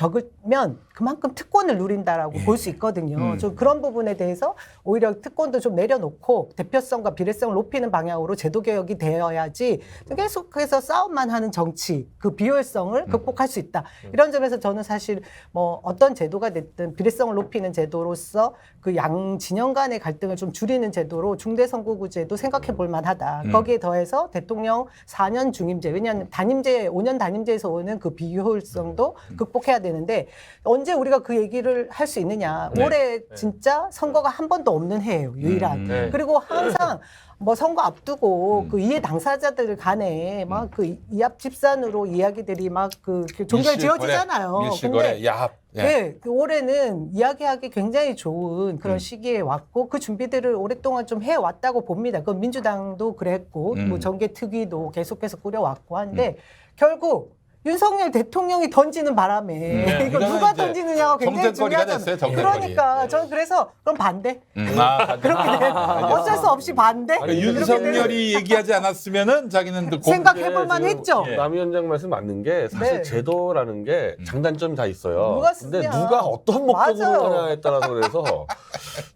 B: 그만큼 특권을 누린다라고 볼 수 있거든요. 좀 그런 부분에 대해서 오히려 특권도 좀 내려놓고 대표성과 비례성을 높이는 방향으로 제도 개혁이 되어야지 계속해서 싸움만 하는 정치, 그 비효율성을 극복할 수 있다. 이런 점에서 저는 사실 뭐 어떤 제도가 됐든 비례성을 높이는 제도로서 그 양 진영 간의 갈등을 좀 줄이는 제도로 중대선거구제도 생각해 볼 만하다. 거기에 더해서 대통령 4년 중임제, 왜냐하면 5년 단임제에서 오는 그 비효율성도 극복해야 되는데 언제 우리가 그 얘기를 할 수 있느냐. 올해 진짜 선거가 한 번도 없는 해예요. 유일한. 그리고 항상 뭐 선거 앞두고 그 이해 당사자들 간에 막 그 이합 집산으로 이야기들이 막 그 종결 지어지잖아요.
A: 밀실거래, 야합.
B: 네, 그 올해는 이야기하기 굉장히 좋은 그런 시기에 왔고 그 준비들을 오랫동안 좀 해왔다고 봅니다. 그 민주당도 그랬고 뭐 정계특위도 계속해서 꾸려왔고 한데 결국 윤석열 대통령이 던지는 바람에 이거 누가 던지느냐가 굉장히
A: 정쟁거리가
B: 중요하잖아요.
A: 됐어요. 정쟁거리.
B: 그러니까 저는 그래서 그럼 반대.
A: 반대.
B: 그렇게 돼. 어쩔 수 없이 반대.
A: 그러니까
B: 이렇게
A: 윤석열이 얘기하지 않았으면은 자기는 또
B: 생각해볼만 했죠.
D: 남 위원장 말씀 맞는 게 사실
B: 네.
D: 제도라는 게 장단점이 다 있어요.
B: 누가
D: 근데
B: 쓰냐.
D: 누가 어떤 목적으로
B: 맞아요.
D: 하냐에 따라서 그래서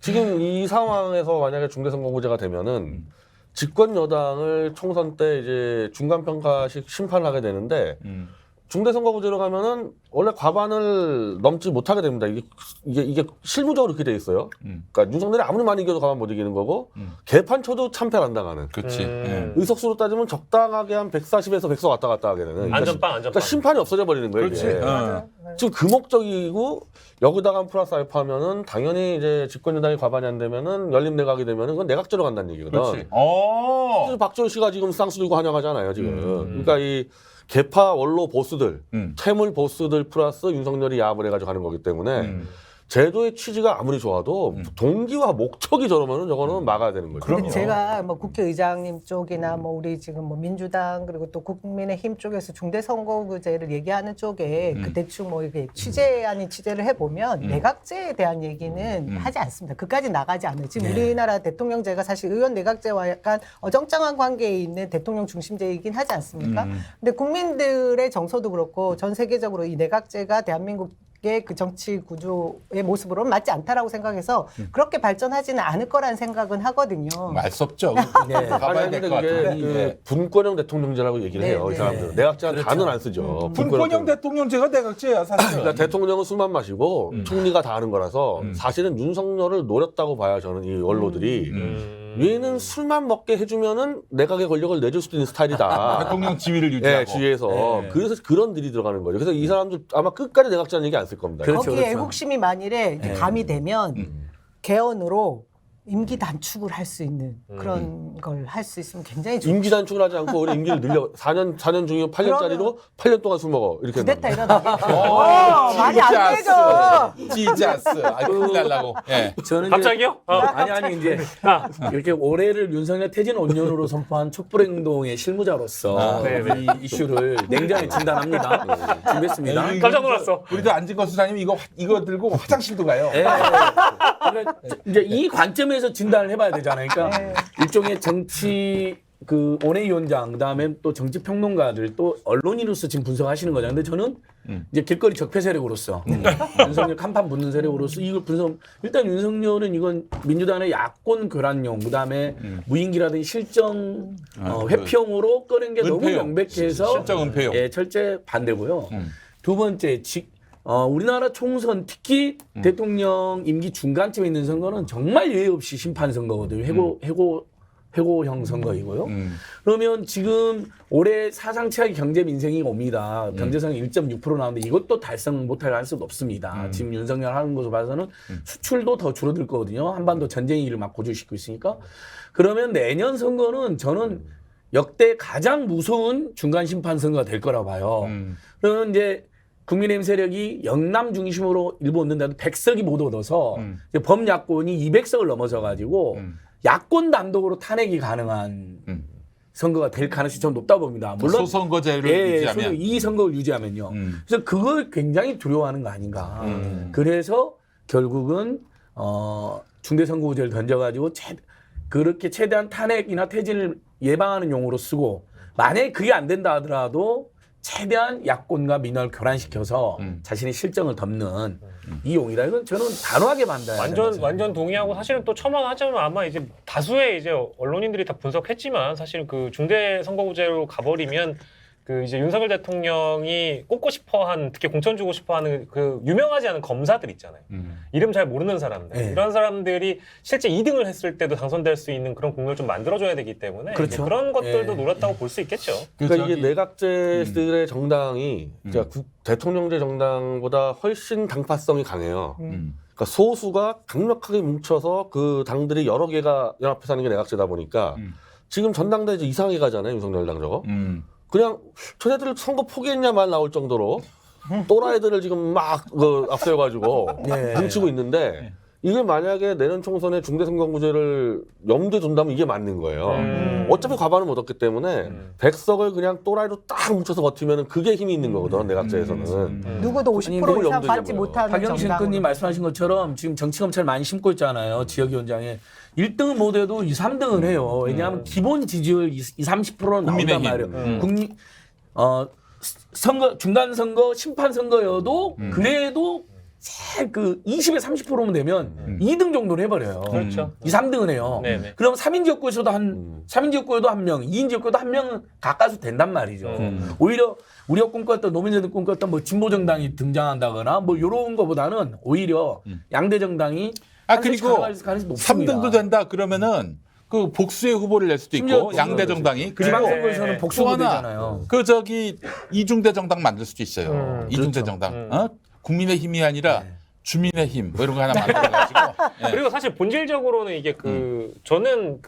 D: 지금 이 상황에서 만약에 중대선거구제가 되면은 집권 여당을 총선 때 이제 중간평가식 심판을 하게 되는데 중대선거구제로 가면은 원래 과반을 넘지 못하게 됩니다. 이게 실무적으로 그렇게 돼 있어요. 그러니까 윤석열이 아무리 많이 이겨도 과반 못 이기는 거고 개판 쳐도 참패를 안 당하는.
A: 그렇지.
D: 의석수로 따지면 적당하게 한 140에서 100석 왔다 갔다 하게 되는.
C: 안전빵.
D: 그러니까 심판이 없어져 버리는 거예요.
A: 그렇지.
D: 이게. 지금 그 목적이고 여기다가 플러스 알파하면은 당연히 이제 집권 여당이 과반이 안 되면은 열린 내각이 되면은 그건 내각제로 간다는 얘기거든.
A: 그렇지.
D: 그래서 박지원 씨가 지금 쌍수 들고 환영하잖아요, 지금. 그러니까 이 개파 원로 보스들, 퇴물 보스들 플러스 윤석열이 야합을 해가지고 하는 거기 때문에 제도의 취지가 아무리 좋아도 동기와 목적이 저러면은 저거는 막아야 되는 거죠.
B: 근데 제가 뭐 국회의장님 쪽이나 뭐 우리 지금 뭐 민주당 그리고 또 국민의힘 쪽에서 중대선거구제를 얘기하는 쪽에 그 대충 뭐 이렇게 취재 아닌 취재를 해보면 내각제에 대한 얘기는 하지 않습니다. 그까지 나가지 않아요. 지금 우리나라 대통령제가 사실 의원 내각제와 약간 어정쩡한 관계에 있는 대통령 중심제이긴 하지 않습니까? 근데 국민들의 정서도 그렇고 전 세계적으로 이 내각제가 대한민국 그 정치 구조의 모습으로는 맞지 않다라고 생각해서 그렇게 발전하지는 않을 거라는 생각은 하거든요.
A: 말 수 없죠.
D: 아니,
A: 가봐야 될
D: 근데
A: 것
D: 그게
A: 같은데.
D: 그 분권형 대통령제라고 얘기를 해요.
B: 네,
D: 이 사람들은. 내각제는 단어는 안 쓰죠.
A: 분권형 대통령제가 내각제야 사실.
D: 그러니까 대통령은 술만 마시고 총리가 다 하는 거라서 사실은 윤석열을 노렸다고 봐요. 저는 이 원로들이. 얘는 술만 먹게 해주면은 내각의 권력을 내줄 수도 있는 스타일이다.
A: 대통령 지위를 유지하고.
D: 네, 주위에서. 그래서 그런 일이 들어가는 거죠. 그래서 이 사람들 아마 끝까지 내각제라는 얘기 안 쓸 겁니다.
E: 그렇죠,
B: 거기에
E: 그렇죠.
B: 애국심이 만일에 이제 가미되면 개헌으로 임기 단축을 할 수 있는 그런 걸 할 수 있으면 굉장히 좋죠.
D: 임기 단축을 하지 않고 우리 임기를 늘려 4년 중이면 8년짜리로 8년 동안 술 먹어. 이렇게
B: 쿠데타
D: 한다고.
B: 일어나겠죠. 말이 안 되죠.
A: 지자스. 아, 큰일 날라고. 예.
E: 저는
C: 갑자기요?
E: 아니 이제 이렇게 올해를 윤석열 퇴진 5년으로 선포한 촛불행동의 실무자로서 이 이슈를 냉정히 진단합니다. 준비했습니다.
C: 깜짝 놀랐어.
A: 우리도 안진걸 수사님 이거 들고 화장실도 가요.
E: 예. 그러니까 이제 이 관점에서 진단을 해봐야 되잖아요. 그러니까 일종의 정치 그 원외위원장 그다음에 또 정치 평론가들 또 언론인으로서 지금 분석하시는 거잖아요. 근데 저는 이제 길거리 적폐 세력으로서 윤석열 간판 붙는 세력으로서 이걸 분석. 일단 윤석열은 이건 민주당의 야권 교란용 그다음에 무인기라든지 실정 회피용으로 꺼낸 게 너무
A: 은폐용.
E: 명백해서
A: 실정 은폐용.
E: 예, 철저히 반대고요. 두 번째 우리나라 총선 특히 대통령 임기 중간쯤에 있는 선거는 정말 예의 없이 심판 선거거든요. 해고 회고형 선거이고요. 그러면 지금 올해 사상 최악의 경제 민생이 옵니다. 경제성이 1.6% 나오는데 이것도 달성 못할 가능성이 높습니다. 지금 윤석열 하는 것을 봐서는 수출도 더 줄어들 거거든요. 한반도 전쟁위기를 막 고조시키고 있으니까. 그러면 내년 선거는 저는 역대 가장 무서운 중간 심판 선거가 될 거라고 봐요. 그러면 이제 국민의힘 세력이 영남 중심으로 일부 얻는다도 100석이 못 얻어서 이제 범야권이 200석을 넘어서 가지고 야권 단독으로 탄핵이 가능한 선거가 될 가능성이 좀 높다고 봅니다. 물론
A: 소선거제를 유지하면
E: 이 선거를 유지하면요. 그래서 그걸 굉장히 두려워하는 거 아닌가. 그래서 결국은 중대선거구제를 던져가지고 그렇게 최대한 탄핵이나 퇴진을 예방하는 용어로 쓰고 만약에 그게 안 된다 하더라도 최대한 야권과 민원을 교란시켜서 자신의 실정을 덮는 이 용이라 이건 저는 단호하게 반대해요.
C: 완전 동의하고 사실은 또 첨언하자면 아마 이제 다수의 이제 언론인들이 다 분석했지만 사실 그 중대 선거구제로 가버리면 그 이제 윤석열 대통령이 꼽고 싶어한 특히 공천 주고 싶어하는 그 유명하지 않은 검사들 있잖아요. 이름 잘 모르는 사람들
E: 네.
C: 이런 사람들이 실제 2등을 했을 때도 당선될 수 있는 그런 공을 좀 만들어줘야 되기 때문에
E: 그렇죠.
C: 이제 그런 것들도
E: 네.
C: 노렸다고 볼 수 있겠죠.
D: 그러니까 이게 내각제들의 정당이 대통령제 정당보다 훨씬 당파성이 강해요. 그러니까 소수가 강력하게 뭉쳐서 그 당들이 여러 개가 연합해서 하는 게 내각제다 보니까 지금 전당대 이제 이상하게 가잖아요. 윤석열 당 저거. 그냥 저네들 선거 포기했냐 말 나올 정도로 또라이들을 지금 막 앞세워가지고
E: 네.
D: 뭉치고 있는데 이게 만약에 내년 총선에 중대선거구제를 염두에 둔다면 이게 맞는 거예요. 어차피 과반을 못 얻기 때문에 100석을 그냥 또라이로 딱 뭉쳐서 버티면 그게 힘이 있는 거거든 내각제에서는.
B: 누구도 50% 이상 받지 못하는
E: 박영신
B: 정당으로.
E: 의원님 말씀하신 것처럼 지금 정치검찰 많이 심고 있잖아요. 지역위원장에. 1등은 못 해도 2, 3등은 해요. 왜냐하면 기본 지지율 20, 30%는 나온단 말이에요. 선거, 중간선거, 심판선거여도 그래도 그 20에 30%면 되면 2등 정도는 해버려요.
C: 그렇죠.
E: 2, 3등은 해요.
C: 네네.
E: 그럼 3인 지역구에서도 3인 지역구에도 한 명, 2인 지역구에도 한 명 가까스 된단 말이죠. 오히려 우리가 꿈꿨던 노민들이 꿈꿨던 뭐 진보정당이 등장한다거나 뭐 이런 거보다는 오히려 양대 정당이
A: 그리고
E: 가능성이 높습니다.
A: 3등도 된다 그러면은 그 복수의 후보를 낼 수도
E: 심지어
A: 있고 양대 정당이 그리고
E: 지방선거에서는 복수
A: 또 하나
E: 되잖아요.
A: 그 저기 이중대 정당 만들 수도 있어요. 이중대
E: 그렇죠.
A: 정당. 국민의 힘이 아니라 주민의 힘 뭐 이런 거 하나 만들어가지고.
C: 그리고 사실 본질적으로는 이게 저는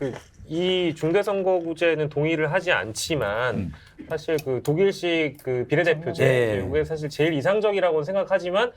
C: 이 중대선거구제는 동의를 하지 않지만 사실 그 독일식 그 비례대표제 이게 사실 제일 이상적이라고 생각하지만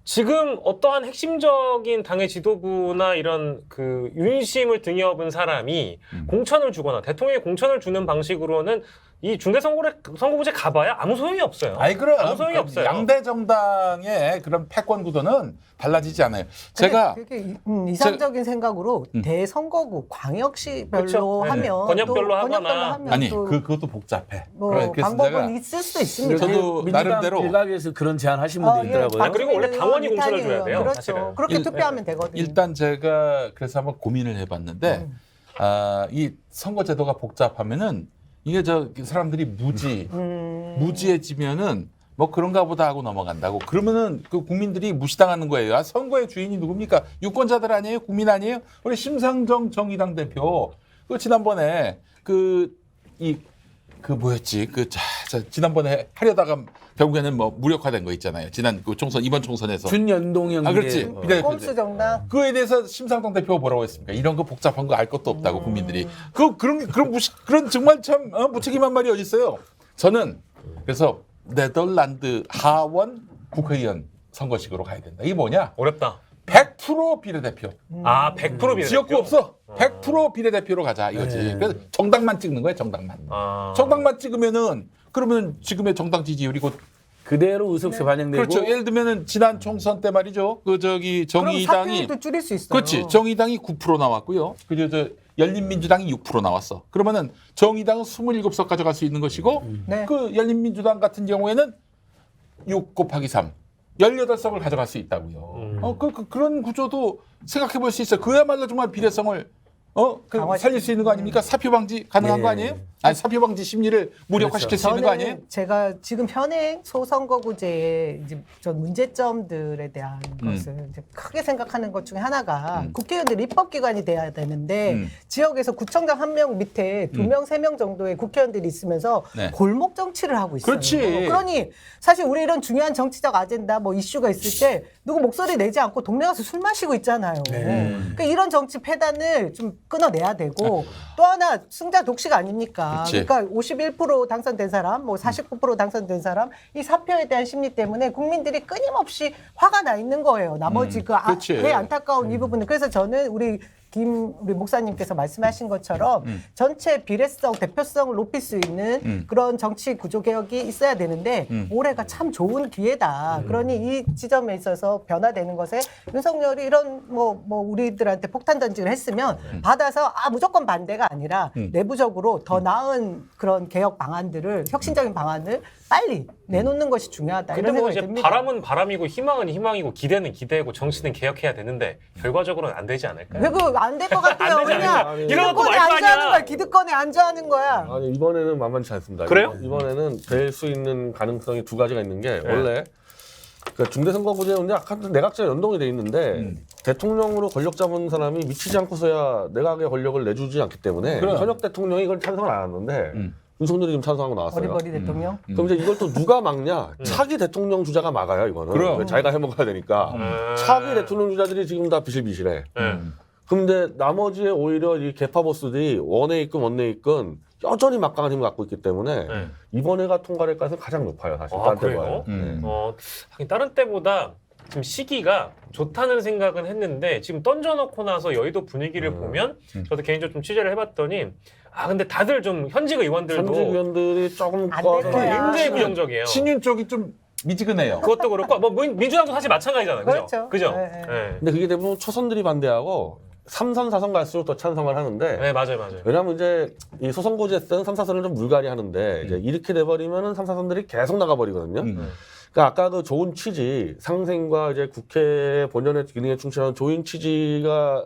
C: 지금 어떠한 핵심적인 당의 지도부나 이런 그 윤심을 등에 업은 사람이 공천을 주거나 대통령이 공천을 주는 방식으로는 이 중대선거구제 가봐야 아무 소용이 없어요.
A: 그럼
C: 아무 소용이 없어요.
A: 양대 정당의 그런 패권 구도는 달라지지 않아요. 제가
B: 되게 이상적인 생각으로 대선거구 광역시별로
C: 그쵸.
B: 하면
C: 권역별로 하거나.
B: 하면
A: 아니
B: 또
A: 그것도 복잡해.
B: 뭐
A: 그래서
B: 방법은
A: 제가
B: 있을 수도 있습니다.
A: 저도
E: 민주당
A: 나름대로
E: 일각에서 그런 제안 하신 분도 있더라고요.
C: 아, 그리고 원래 당원이 공천을
B: 비탄이에요.
C: 줘야 돼요,
B: 그렇죠.
C: 사실은.
B: 그렇게 투표하면 되거든요.
A: 일단 제가 그래서 한번 고민을 해봤는데 이 선거제도가 복잡하면은 이게 사람들이 무지해지면은 뭐 그런가 보다 하고 넘어간다고. 그러면은 그 국민들이 무시당하는 거예요. 선거의 주인이 누굽니까? 유권자들 아니에요? 국민 아니에요? 우리 심상정 정의당 대표 그 지난번에 뭐였지? 지난번에 하려다가 결국에는 뭐 무력화된 거 있잖아요. 지난 그 이번 총선에서.
E: 준연동형
A: 그렇지. 비례대표제.
B: 꼼수 정당.
A: 그거에 대해서 심상정 대표가 뭐라고 했습니까? 이런 거 복잡한 거 알 것도 없다고 국민들이. 그런 정말 참 무책임한 말이 어디 있어요? 저는 그래서 네덜란드 하원 국회의원 선거식으로 가야 된다. 이게 뭐냐?
C: 어렵다.
A: 100% 비례대표.
C: 100% 비례대표.
A: 지역구 없어. 100% 비례대표로 가자 이거지. 그래서 정당만 찍는 거야, 정당만. 정당만 찍으면은 그러면 지금의 정당 지지율이 곧
E: 그대로 의석수 반영되고.
A: 그렇죠. 예를 들면은 지난 총선 때 말이죠. 정의당이
B: 그럼 사퇴율도 줄일 수 있어요.
A: 그렇지. 정의당이 9% 나왔고요. 그리고 열린민주당이 6% 나왔어. 그러면은 정의당은 27석 가져갈 수 있는 것이고
B: 네.
A: 그 열린민주당 같은 경우에는 6 곱하기 3 18석을 가져갈 수 있다고요. 그런 구조도 생각해 볼 수 있어요. 그야말로 정말 비례성을 살릴 수 있는 거 아닙니까? 사표 방지 가능한 거 아니에요? 아니 사표 방지 심리를 무력화시킬 수 있는 거 아니에요?
B: 제가 지금 현행 소선거구제의 이제 전 문제점들에 대한 것을 이제 크게 생각하는 것 중에 하나가 국회의원들이 입법기관이 돼야 되는데 지역에서 구청장 1명 밑에 2명, 3명 정도의 국회의원들이 있으면서
A: 네.
B: 골목 정치를 하고 있어요.
A: 그렇지.
B: 그러니 사실 우리 이런 중요한 정치적 아젠다 뭐 이슈가 있을 때 누구 목소리 내지 않고 동네 가서 술 마시고 있잖아요. 그러니까 이런 정치 폐단을 좀 끊어내야 되고 또 하나 승자 독식 아닙니까?
A: 그렇지.
B: 그러니까 51% 당선된 사람, 뭐 49% 당선된 사람 이 사표에 대한 심리 때문에 국민들이 끊임없이 화가 나 있는 거예요. 나머지
A: 그렇지.
B: 그 안타까운 이 부분은 그래서 저는 우리 목사님께서 말씀하신 것처럼 전체 비례성, 대표성을 높일 수 있는 그런 정치 구조 개혁이 있어야 되는데 올해가 참 좋은 기회다. 그러니 이 지점에 있어서 변화되는 것에 윤석열이 이런 뭐 우리들한테 폭탄 던지를 했으면 받아서 무조건 반대가 아니라 내부적으로 더 나은 그런 개혁 방안들을 혁신적인 방안을 빨리 내놓는 것이 중요하다.
C: 근데
B: 이런
C: 뭐
B: 생각이
C: 이제
B: 듭니다.
C: 바람은 바람이고 희망은 희망이고 기대는 기대고 정치는 개혁해야 되는데 결과적으로는 안 되지 않을까요?
B: 왜 그 안 될 것 같아요.
C: 안 되지
B: 그냥
C: 않을까? 이러고
B: 기득권에
C: 말 거
B: 안주하는
C: 아니야.
B: 거야. 기득권에 안주하는 거야.
D: 아니 이번에는 만만치 않습니다.
C: 그래요?
D: 이번에는 될 수 있는 가능성이 두 가지가 있는 게 원래 그 중대선거구제인데 아까 내각제 연동이 돼 있는데 대통령으로 권력 잡은 사람이 미치지 않고서야 내각의 권력을 내주지 않기 때문에
A: 그럼.
D: 현역 대통령이 이걸 찬성을 안 하는데 윤석열이 지금 찬성하고 나왔어요.
B: 어리버리 대통령.
D: 그럼 이제 이걸 또 누가 막냐? 차기 대통령 주자가 막아요, 이거는.
A: 그럼.
D: 자기가 해먹어야 되니까. 차기 대통령 주자들이 지금 다 비실비실해. 근데 나머지에 오히려 이 개파 보스들이 원에 있건 원내에 있건 여전히 막강한 힘을 갖고 있기 때문에 이번에가 통과될 가능성이 가장 높아요, 사실.
C: 아,
D: 다른
C: 그래요?
D: 때보다는.
C: 하긴 다른 때보다 지금 시기가 좋다는 생각은 했는데 지금 던져놓고 나서 여의도 분위기를 보면 저도 개인적으로 좀 취재를 해봤더니 근데 다들 좀 현직 의원들도
D: 현직 의원들이 조금
B: 안 될 거야.
C: 굉장히 부정적이에요.
A: 신윤 쪽이 좀 미지근해요.
C: 그것도 그렇고 뭐 민주당도 사실 마찬가지잖아요.
B: 그렇죠.
C: 그죠?
B: 네, 네.
C: 네.
D: 근데 그게 대부분 초선들이 반대하고 3선, 4선 갈수록 더 찬성을 하는데
C: 네, 맞아요.
D: 왜냐하면 이제 이 소선거제 때는 3, 4선을 좀 물갈이 하는데 이제 이렇게 돼버리면은 3, 4선들이 계속 나가버리거든요. 그러니까 아까 그 좋은 취지, 상생과 이제 국회 본연의 기능에 충실한 좋은 취지가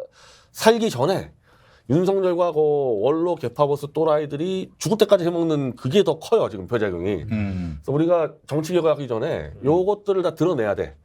D: 살기 전에 윤석열과 그 원로 개파보스 또라이들이 죽을 때까지 해먹는 그게 더 커요 지금 부작용이. 그래서 우리가 정치 개혁하기 전에 요것들을 다 드러내야 돼.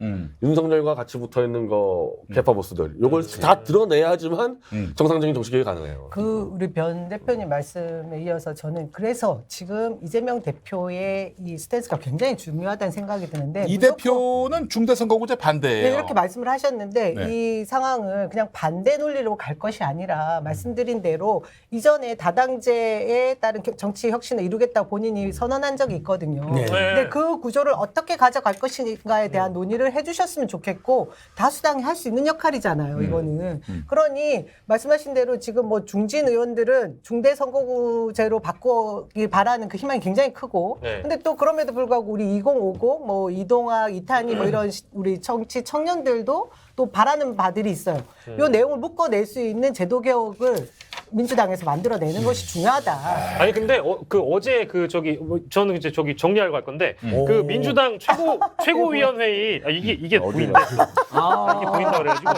D: 윤석열과 같이 붙어 있는 거 개파보스들 요걸 다 드러내야지만 정상적인 정치 개혁이 가능해요.
B: 그 우리 변 대표님 말씀에 이어서 저는 그래서 지금 이재명 대표의 이 스탠스가 굉장히 중요하다는 생각이 드는데
A: 이
B: 무조건
A: 대표는 중대선거구제 반대예요.
B: 네, 이렇게 말씀을 하셨는데
A: 네.
B: 이 상황을 그냥 반대 논리로 갈 것이 아니라 말씀드린 대로 이전에 다당제에 따른 정치 혁신을 이루겠다고 본인이 선언한 적이 있거든요.
E: 네.
B: 근데 그 구조를 어떻게 가져갈 것인가에 대한 논의를 해주셨으면 좋겠고 다수당이 할 수 있는 역할이잖아요. 이거는. 그러니 말씀하신 대로 지금 뭐 중진 의원들은 중대선거구제로 바꾸길 바라는 그 희망이 굉장히 크고
C: 네.
B: 근데 또 그럼에도 불구하고 우리 2050, 뭐 이동학, 이탄희 뭐 이런 우리 정치 청년들도 또 바라는 바들이 있어요. 이 내용을 묶어낼 수 있는 제도 개혁을 민주당에서 만들어내는 것이 중요하다.
C: 아니 근데 어제 저는 이제 저기 정리하려고 할 건데 그 민주당 최고위원회의 이게 보인대. 이게 보인다 그래가지고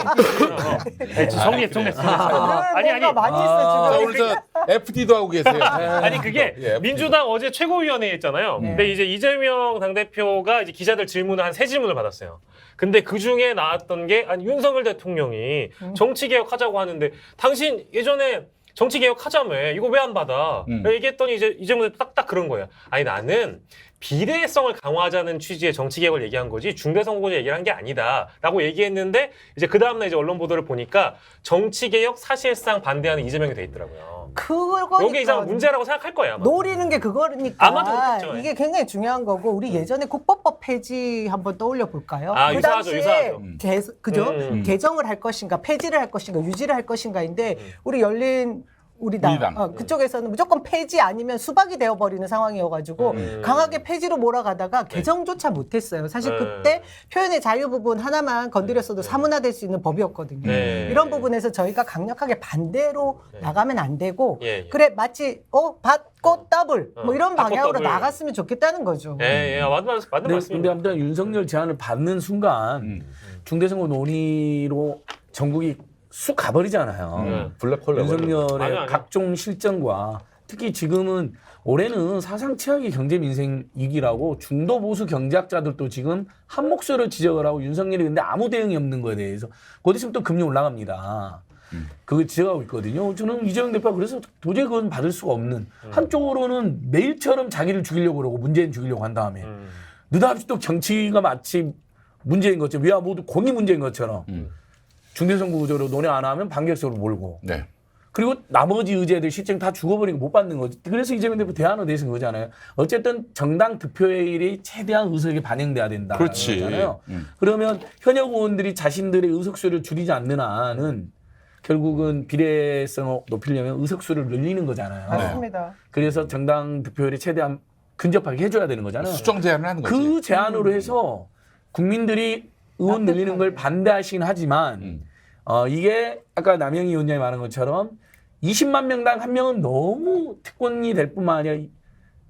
C: 정리했어. 아니
B: 뭔가 많이
A: 자,
B: 있어 지금.
A: 우리 저 FD도 하고 계세요.
C: 아니 그게
A: 예,
C: 민주당 어제 최고위원회 했잖아요. 근데 이제 이재명 당대표가 이제 기자들 질문을 한 3질문을 받았어요. 근데 그 중에 나왔던 게 아니 윤석열 대통령이 정치 개혁하자고 하는데 당신 예전에 정치 개혁하자며 이거 왜 안 받아? 얘기했더니 이제 이재명 대표 딱 그런 거예요. 아니 나는 비례성을 강화하자는 취지의 정치 개혁을 얘기한 거지 중대선거제 얘기를 한 게 아니다라고 얘기했는데 이제 그 다음날 이제 언론 보도를 보니까 정치 개혁 사실상 반대하는 이재명이 돼 있더라고요.
B: 그거니까
C: 여기 이상 문제라고 생각할 거예요. 아마.
B: 노리는 게 그거니까
C: 아마도 그렇겠죠.
B: 이게 굉장히 중요한 거고 우리 예전에 국법법 폐지 한번 떠올려 볼까요?
C: 아,
B: 그
C: 유사하죠,
B: 당시에
C: 유사하죠.
B: 그죠? 개정을 할 것인가 폐지를 할 것인가 유지를 할 것인가인데 우리 열린
A: 우리당.
B: 그쪽에서는 무조건 폐지 아니면 수박이 되어버리는 상황이어가지고 강하게 폐지로 몰아가다가 개정조차 못했어요. 사실 그때 표현의 자유 부분 하나만 건드렸어도 사문화될 수 있는 법이었거든요.
C: 네.
B: 이런 부분에서 저희가 강력하게 반대로 나가면 안 되고
C: 예.
B: 그래 마치 밭꽃 더블 뭐 이런
C: 밭꽃
B: 방향으로
C: 더블.
B: 나갔으면 좋겠다는 거죠.
C: 예, 맞는
E: 근데
C: 말씀입니다.
E: 아무튼 윤석열 제안을 받는 순간 중대선거 논의로 전국이 쑥 가버리잖아요.
D: 블랙홀
E: 윤석열의
C: 아니요.
E: 각종 실정과 특히 지금은 올해는 사상 최악의 경제 민생 위기라고 중도 보수 경제학자들도 지금 한 목소리로 지적을 하고 윤석열이 근데 아무 대응이 없는 거에 대해서 곧 있으면 또 금리 올라갑니다. 그걸 지적하고 있거든요. 저는 이재명 대표가 그래서 도저히 그건 받을 수가 없는 한쪽으로는 매일처럼 자기를 죽이려고 그러고 문재인 죽이려고 한 다음에 느닷없이 또 정치가 마치 문제인 것처럼 위와 모두 공이 문제인 것처럼 중대선거 구조로 논의 안 하면 반격적으로 몰고
A: 네.
E: 그리고 나머지 의제들 실제로 다 죽어버리고 못 받는 거지. 그래서 이재명 대표 대안으로 내신 거잖아요. 어쨌든 정당 득표율이 최대한 의석에 반영돼야 된다.
A: 그렇지.
E: 그러잖아요. 그러면 현역 의원들이 자신들의 의석수를 줄이지 않는 한은 결국은 비례성을 높이려면 의석수를 늘리는 거잖아요.
B: 맞습니다.
E: 그래서 정당 득표율이 최대한 근접하게 해줘야 되는 거잖아요.
A: 수정 제안을 하는 거지.
E: 그 제안으로 해서 국민들이 의원 늘리는 걸 반대하시긴 하지만 이게 아까 남영희 위원장이 말한 것처럼 20만 명당 한 명은 너무 특권이 될 뿐만 아니라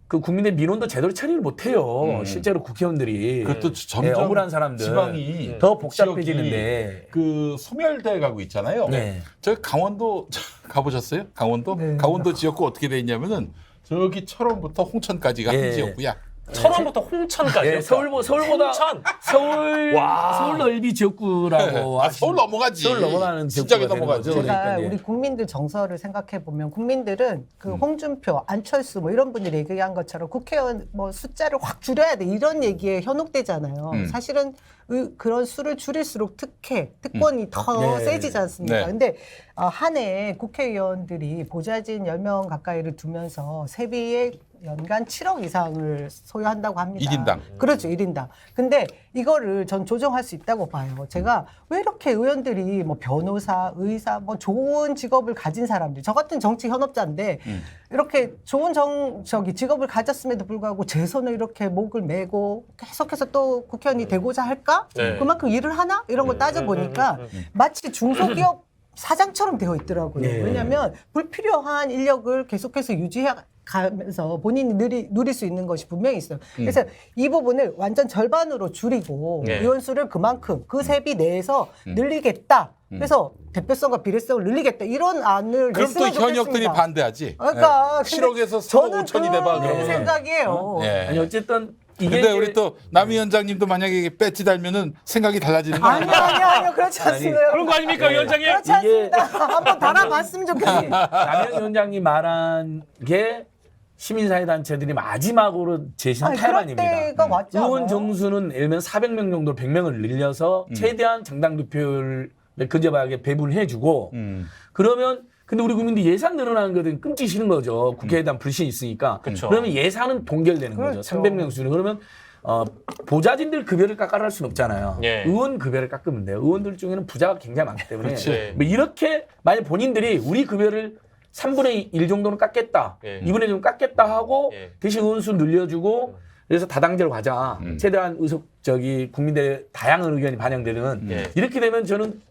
E: 그 국민의 민원도 제대로 처리를 못해요. 실제로 국회의원들이
A: 그것도 점점
E: 억울한 사람들
A: 지방이
E: 더 복잡해지는데
A: 그 소멸돼 가고 있잖아요.
E: 네.
A: 저 강원도 가보셨어요? 강원도?
B: 네.
A: 강원도 지역구 어떻게 돼 있냐면은 저기 철원부터 홍천까지가
E: 예.
A: 한 지역구야.
C: 철원부터 홍천까지.
E: 예, 서울보다
C: 홍천.
E: 서울
C: 와.
E: 서울 넓이 지역구라고
A: 아, 서울 넘어가지.
E: 서울 넘어가는
A: 진작에
E: 지역구가 되는
A: 넘어가지.
E: 거죠.
B: 제가
E: 그러니까
B: 우리 국민들 정서를 생각해 보면 국민들은 그 홍준표, 안철수 뭐 이런 분들이 얘기한 것처럼 국회의원 뭐 숫자를 확 줄여야 돼 이런 얘기에 현혹되잖아요. 사실은 그런 수를 줄일수록 특권이 더
E: 네.
B: 세지지 않습니까?
A: 네.
B: 근데 한 해 국회의원들이 보좌진 10명 가까이를 두면서 세비에 연간 7억 이상을 소요한다고 합니다.
A: 1인당.
B: 그렇죠, 1인당. 근데 이거를 전 조정할 수 있다고 봐요. 제가 왜 이렇게 의원들이 뭐 변호사, 의사, 뭐 좋은 직업을 가진 사람들, 저 같은 정치 현업자인데 이렇게 좋은 직업을 가졌음에도 불구하고 재선을 이렇게 목을 메고 계속해서 또 국회의원이 되고자 할까?
C: 네.
B: 그만큼 일을 하나? 이런 거 따져보니까 마치 중소기업 사장처럼 되어 있더라고요.
E: 네.
B: 왜냐하면 불필요한 인력을 계속해서 유지해 가면서 본인이 누릴 수 있는 것이 분명히 있어요. 그래서 이 부분을 완전 절반으로 줄이고
C: 네.
B: 의원 수를 그만큼 그 세비 내에서 늘리겠다. 그래서 대표성과 비례성을 늘리겠다. 이런 안을
A: 그럼 또
B: 냈으면
A: 현역들이
B: 좋겠습니다.
A: 반대하지.
B: 그러니까
A: 네. 7억에서 4억
B: 저는
A: 5천이 돼봐.
B: 그
A: 그러면.
B: 생각이에요.
A: 예.
E: 아니 어쨌든 이게
A: 근데 우리 또 남 위원장님도 만약에 배지 달면은 생각이 달라지는 거 아니야?
B: 아니요. 그렇지 않습니다.
C: 그런 거 아닙니까, 위원장님?
B: 그렇지 않습니다. 한번 달아봤으면 좋겠어요.
E: 남영 위원장님 말한 게 시민사회단체들이 마지막으로 제시한
B: 아니, 그럴
E: 탈반입니다.
B: 때가 왔지 않아요?
E: 의원 정수는 예를 들면 400명 정도 100명을 늘려서 최대한 정당 득표율을 근접하게 배분해주고 그러면 근데 우리 국민들이 예산 늘어나는 거는 끊기 싫은 거죠. 국회에 대한 불신이 있으니까.
C: 그쵸.
E: 그러면 예산은 동결되는 거죠.
B: 그렇죠.
E: 300명 수준. 그러면 보좌진들 급여를 깎아라 할 수는 없잖아요.
C: 예.
E: 의원 급여를 깎으면 돼요. 의원들 중에는 부자가 굉장히 많기 때문에
C: 그렇지.
E: 뭐 이렇게 만약 본인들이 우리 급여를 3분의 1 정도는 깎겠다.
C: 예.
E: 2분의 1 정도 깎겠다 하고
C: 예.
E: 대신 의원수 늘려주고 그래서 다당제로 가자. 최대한 국민들의 다양한 의견이 반영되는
C: 예.
E: 이렇게 되면 저는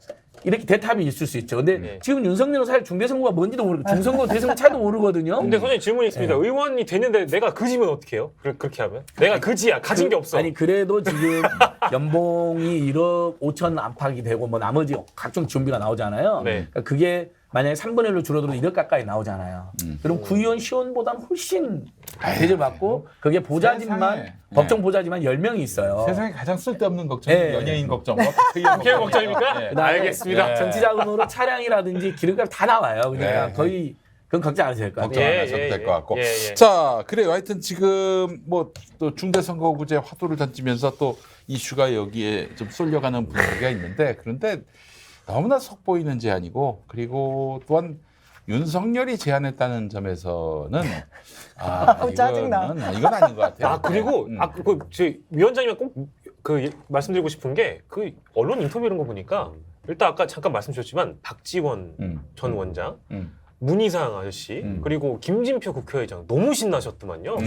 E: 이렇게 대탑이 있을 수 있죠. 근데
C: 예.
E: 지금 윤석열은 사실 중대선거가 뭔지도 모르고 중선거 대선거 차이도 모르거든요.
C: 근데 선생님 질문이 있습니다. 의원이 됐는데 내가 그지면 어떻게 해요? 그렇게 하면? 내가 그지야. 가진 게 없어.
E: 아니 그래도 지금 연봉이 1억 5천 안팎이 되고 뭐 나머지 각종 준비가 나오잖아요.
C: 네.
E: 그러니까 그게 만약에 3분의 1로 줄어들어도 1억 가까이 나오잖아요. 그럼 구의원 시원보다는 훨씬 대접받고 그게 보좌진만
A: 세상에.
E: 법정 보좌진만 10명이 있어요.
A: 세상에 가장 쓸데없는 걱정이
E: 예.
A: 연예인 걱정.
C: 국회 걱정입니까?
A: 예.
E: 그다음에
C: 알겠습니다.
E: 정치 자금으로 차량이라든지 기름값 다 나와요. 그러니까
A: 네.
E: 거의 그건 걱정 안 하셔도 될 것
A: 걱정
E: 같아요.
A: 안 하셔도 될 것 같고.
C: 예.
A: 자, 그래요. 하여튼 지금 뭐 또 중대선거구제 화두를 던지면서 또 이슈가 여기에 좀 쏠려가는 분위기가 있는데 그런데 너무나 속보이는 제안이고 그리고 또한 윤석열이 제안했다는 점에서는
B: 짜증나.
A: 이건 아닌 것 같아요.
C: 그리고 저 위원장님이 꼭 말씀드리고 싶은 게 그 언론 인터뷰 이런 거 보니까 일단 아까 잠깐 말씀 주셨지만 박지원 전 원장, 문희상 아저씨 그리고 김진표 국회의장 너무 신나셨더만요.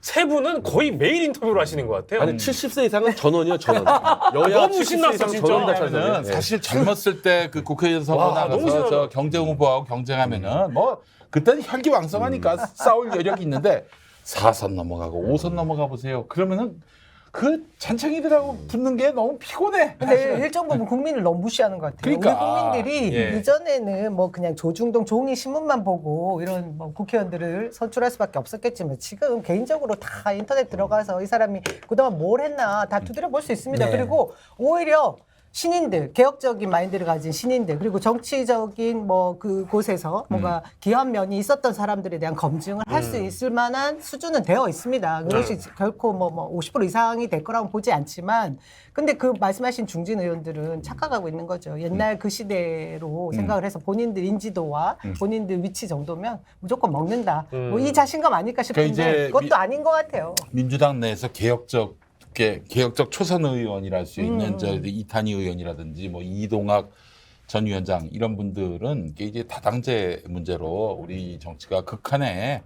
C: 세 분은 거의 매일 인터뷰를 하시는 것 같아요.
D: 아니 70세 이상은 전원이요 전원. 여야
C: 너무
D: 70세
C: 신났어,
D: 이상
C: 진짜.
D: 전원이 다
A: 왜냐면은
D: 찾아요. 예.
A: 사실 젊었을 때 그 국회의원 선거
C: 와, 너무
A: 나가서
C: 신나다.
A: 저 경제 후보하고 경쟁하면은 뭐 그때는 혈기왕성하니까 싸울 여력이 있는데 4선 넘어가고 5선 넘어가 보세요. 그러면은 그 잔챙이들하고 붙는 게 너무 피곤해.
B: 근데 일정 부분 국민을 너무 무시하는 것 같아요.
A: 그러니까.
B: 우리 국민들이
C: 예.
B: 이전에는 뭐 그냥 조중동 종이 신문만 보고 이런 뭐 국회의원들을 선출할 수밖에 없었겠지만 지금 개인적으로 다 인터넷 들어가서 이 사람이 그동안 뭘 했나 다 두드려 볼 수 있습니다.
E: 네.
B: 그리고 오히려 신인들, 개혁적인 마인드를 가진 신인들, 그리고 정치적인 뭐 그곳에서 뭔가 기여한 면이 있었던 사람들에 대한 검증을 할 수 있을 만한 수준은 되어 있습니다. 그것이 결코 뭐 50% 이상이 될 거라고 보지 않지만, 근데 그 말씀하신 중진 의원들은 착각하고 있는 거죠. 옛날 그 시대로 생각을 해서 본인들 인지도와 본인들 위치 정도면 무조건 먹는다. 뭐 이 자신감 아닐까 싶은데
A: 이제
B: 그것도 아닌 것 같아요.
A: 민주당 내에서 개혁적 초선 의원이랄 수 있는 저 이탄희 의원이라든지 뭐 이동학 전 위원장 이런 분들은 이게 다당제 문제로 우리 정치가 극한의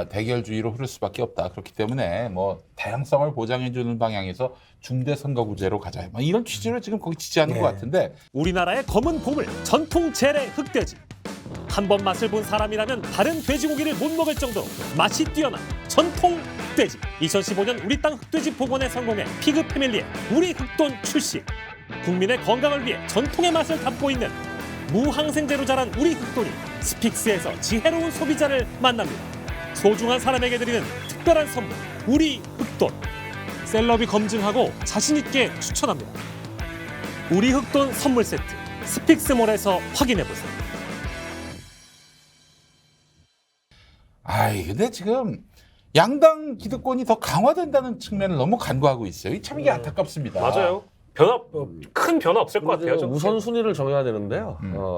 A: 대결주의로 흐를 수밖에 없다. 그렇기 때문에 뭐 다양성을 보장해주는 방향에서 중대선거구제로 가자. 뭐 이런 취지로 지금 거기 지지하는
E: 네.
A: 것 같은데
F: 우리나라의 검은 보물 전통 재래 흑돼지. 한 번 맛을 본 사람이라면 다른 돼지고기를 못 먹을 정도로 맛이 뛰어난 전통 흑돼지. 2015년 우리 땅 흑돼지 복원에 성공해 피그 패밀리의 우리 흑돈 출시. 국민의 건강을 위해 전통의 맛을 담고 있는 무항생제로 자란 우리 흑돈이 스픽스에서 지혜로운 소비자를 만납니다. 소중한 사람에게 드리는 특별한 선물 우리 흑돈. 셀럽이 검증하고 자신 있게 추천합니다. 우리 흑돈 선물 세트 스픽스몰에서 확인해 보세요.
A: 근데 지금 양당 기득권이 더 강화된다는 측면을 너무 간과하고 있어요. 참 이게 안타깝습니다.
C: 맞아요. 큰 변화 없을 것 같아요. 좀.
D: 우선순위를 정해야 되는데요.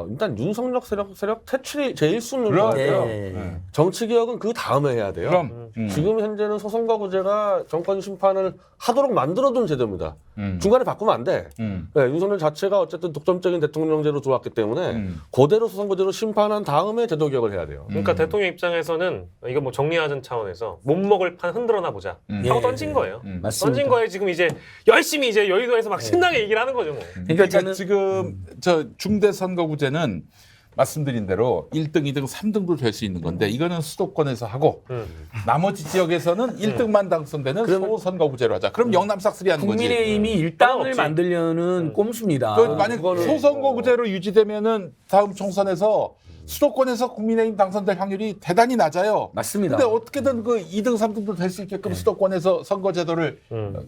D: 일단 윤석열 세력 퇴출이 제일 순위인 것
A: 그럼.
D: 같아요.
E: 네.
D: 정치개혁은 그 다음에 해야 돼요.
A: 그럼
D: 지금 현재는 소선거구제가 정권 심판을 하도록 만들어둔 제도입니다. 중간에 바꾸면 안 돼. 네, 윤석열 자체가 어쨌든 독점적인 대통령제로 들어왔기 때문에 그대로 소선거제로 심판한 다음에 제도 개혁을 해야 돼요.
C: 그러니까 대통령 입장에서는 이거 뭐 정리하자는 차원에서 못 먹을 판 흔들어나 보자 하고
E: 예.
C: 던진 거예요.
E: 맞습니다.
C: 던진 거에 지금 이제 열심히 이제 여의도에서 막 신나게 얘기를 하는 거죠. 뭐.
E: 그러니까 저는
A: 지금 저 중대선거구제는 말씀드린 대로 1등, 2등, 3등도 될 수 있는 건데 이거는 수도권에서 하고 나머지 지역에서는 1등만 당선되는 소선거구제로 하자. 그럼 영남 싹쓸이 하는 거지.
E: 국민의힘이 일당을
C: 없지.
E: 만들려는 꼼수입니다.
A: 만약 소선거구제로 유지되면은 다음 총선에서 수도권에서 국민의힘 당선될 확률이 대단히 낮아요.
E: 맞습니다.
A: 근데 어떻게든 그 2등, 3등도 될 수 있게끔 수도권에서 선거제도를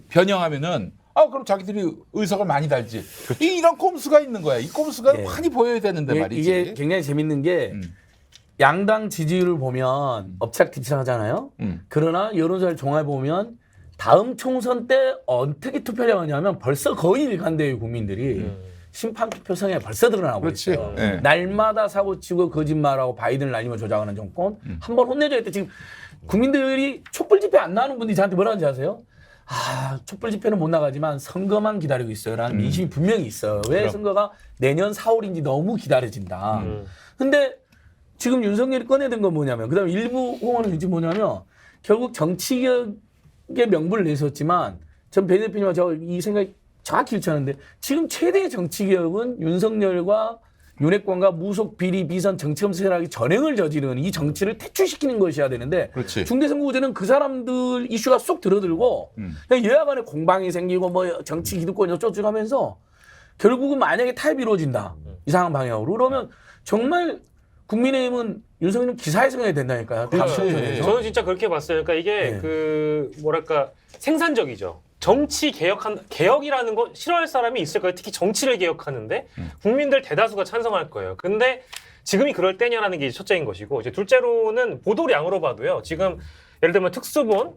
A: 변형하면은 그럼 자기들이 의석을 많이 달지. 이런 꼼수가 있는 거야. 이 꼼수가
E: 예.
A: 많이 보여야 되는데 말이지.
E: 이게 굉장히 재밌는 게 양당 지지율을 보면 엎치락뒤치락하잖아요. 그러나 여론조사를 종합해 보면 다음 총선 때 어떻게 투표를 하냐면 벌써 거의 일관되게 국민들이 심판 투표성에 벌써 드러나고
A: 그렇지.
E: 있어요.
A: 예.
E: 날마다 사고치고 거짓말하고 바이든을 날리며 조작하는 정권 한번 혼내줘야 돼. 지금 국민들이 촛불 집회 안 나오는 분들이 저한테 뭐라 하는지 아세요? 촛불 집회는 못 나가지만 선거만 기다리고 있어요. 라는 민심이 분명히 있어요. 왜
A: 그럼.
E: 선거가 내년 4월인지 너무 기다려진다. 근데 지금 윤석열이 꺼내든 건 뭐냐면 그다음에 일부 홍어는 이제 뭐냐면 결국 정치개혁의 명분을 내세웠지만 전 배 대표님과 저 이 생각이 정확히 일치하는데 지금 최대의 정치개혁은 윤석열과 윤핵관과 무속 비리 비선 정치검 세력이 전횡을 저지르는 이 정치를 퇴출시키는 것이어야 되는데
A: 그렇지.
E: 중대선거구제는 그 사람들 이슈가 쏙 들어들고 그냥 여야 간에 공방이 생기고 뭐 정치 기득권 어쩌고 하면서 결국은 만약에 타협이 이루어진다 이상한 방향으로 그러면 정말 국민의힘은 윤석열은 기사의 성향이 된다니까요. 다음 총선에서.
C: 저는 진짜 그렇게 봤어요. 그러니까 이게
E: 네.
C: 그 뭐랄까 생산적이죠. 정치 개혁이라는 거 싫어할 사람이 있을 거예요. 특히 정치를 개혁하는데 국민들 대다수가 찬성할 거예요. 근데 지금이 그럴 때냐라는 게 첫째인 것이고 이제 둘째로는 보도량으로 봐도요. 지금 예를 들면 특수본,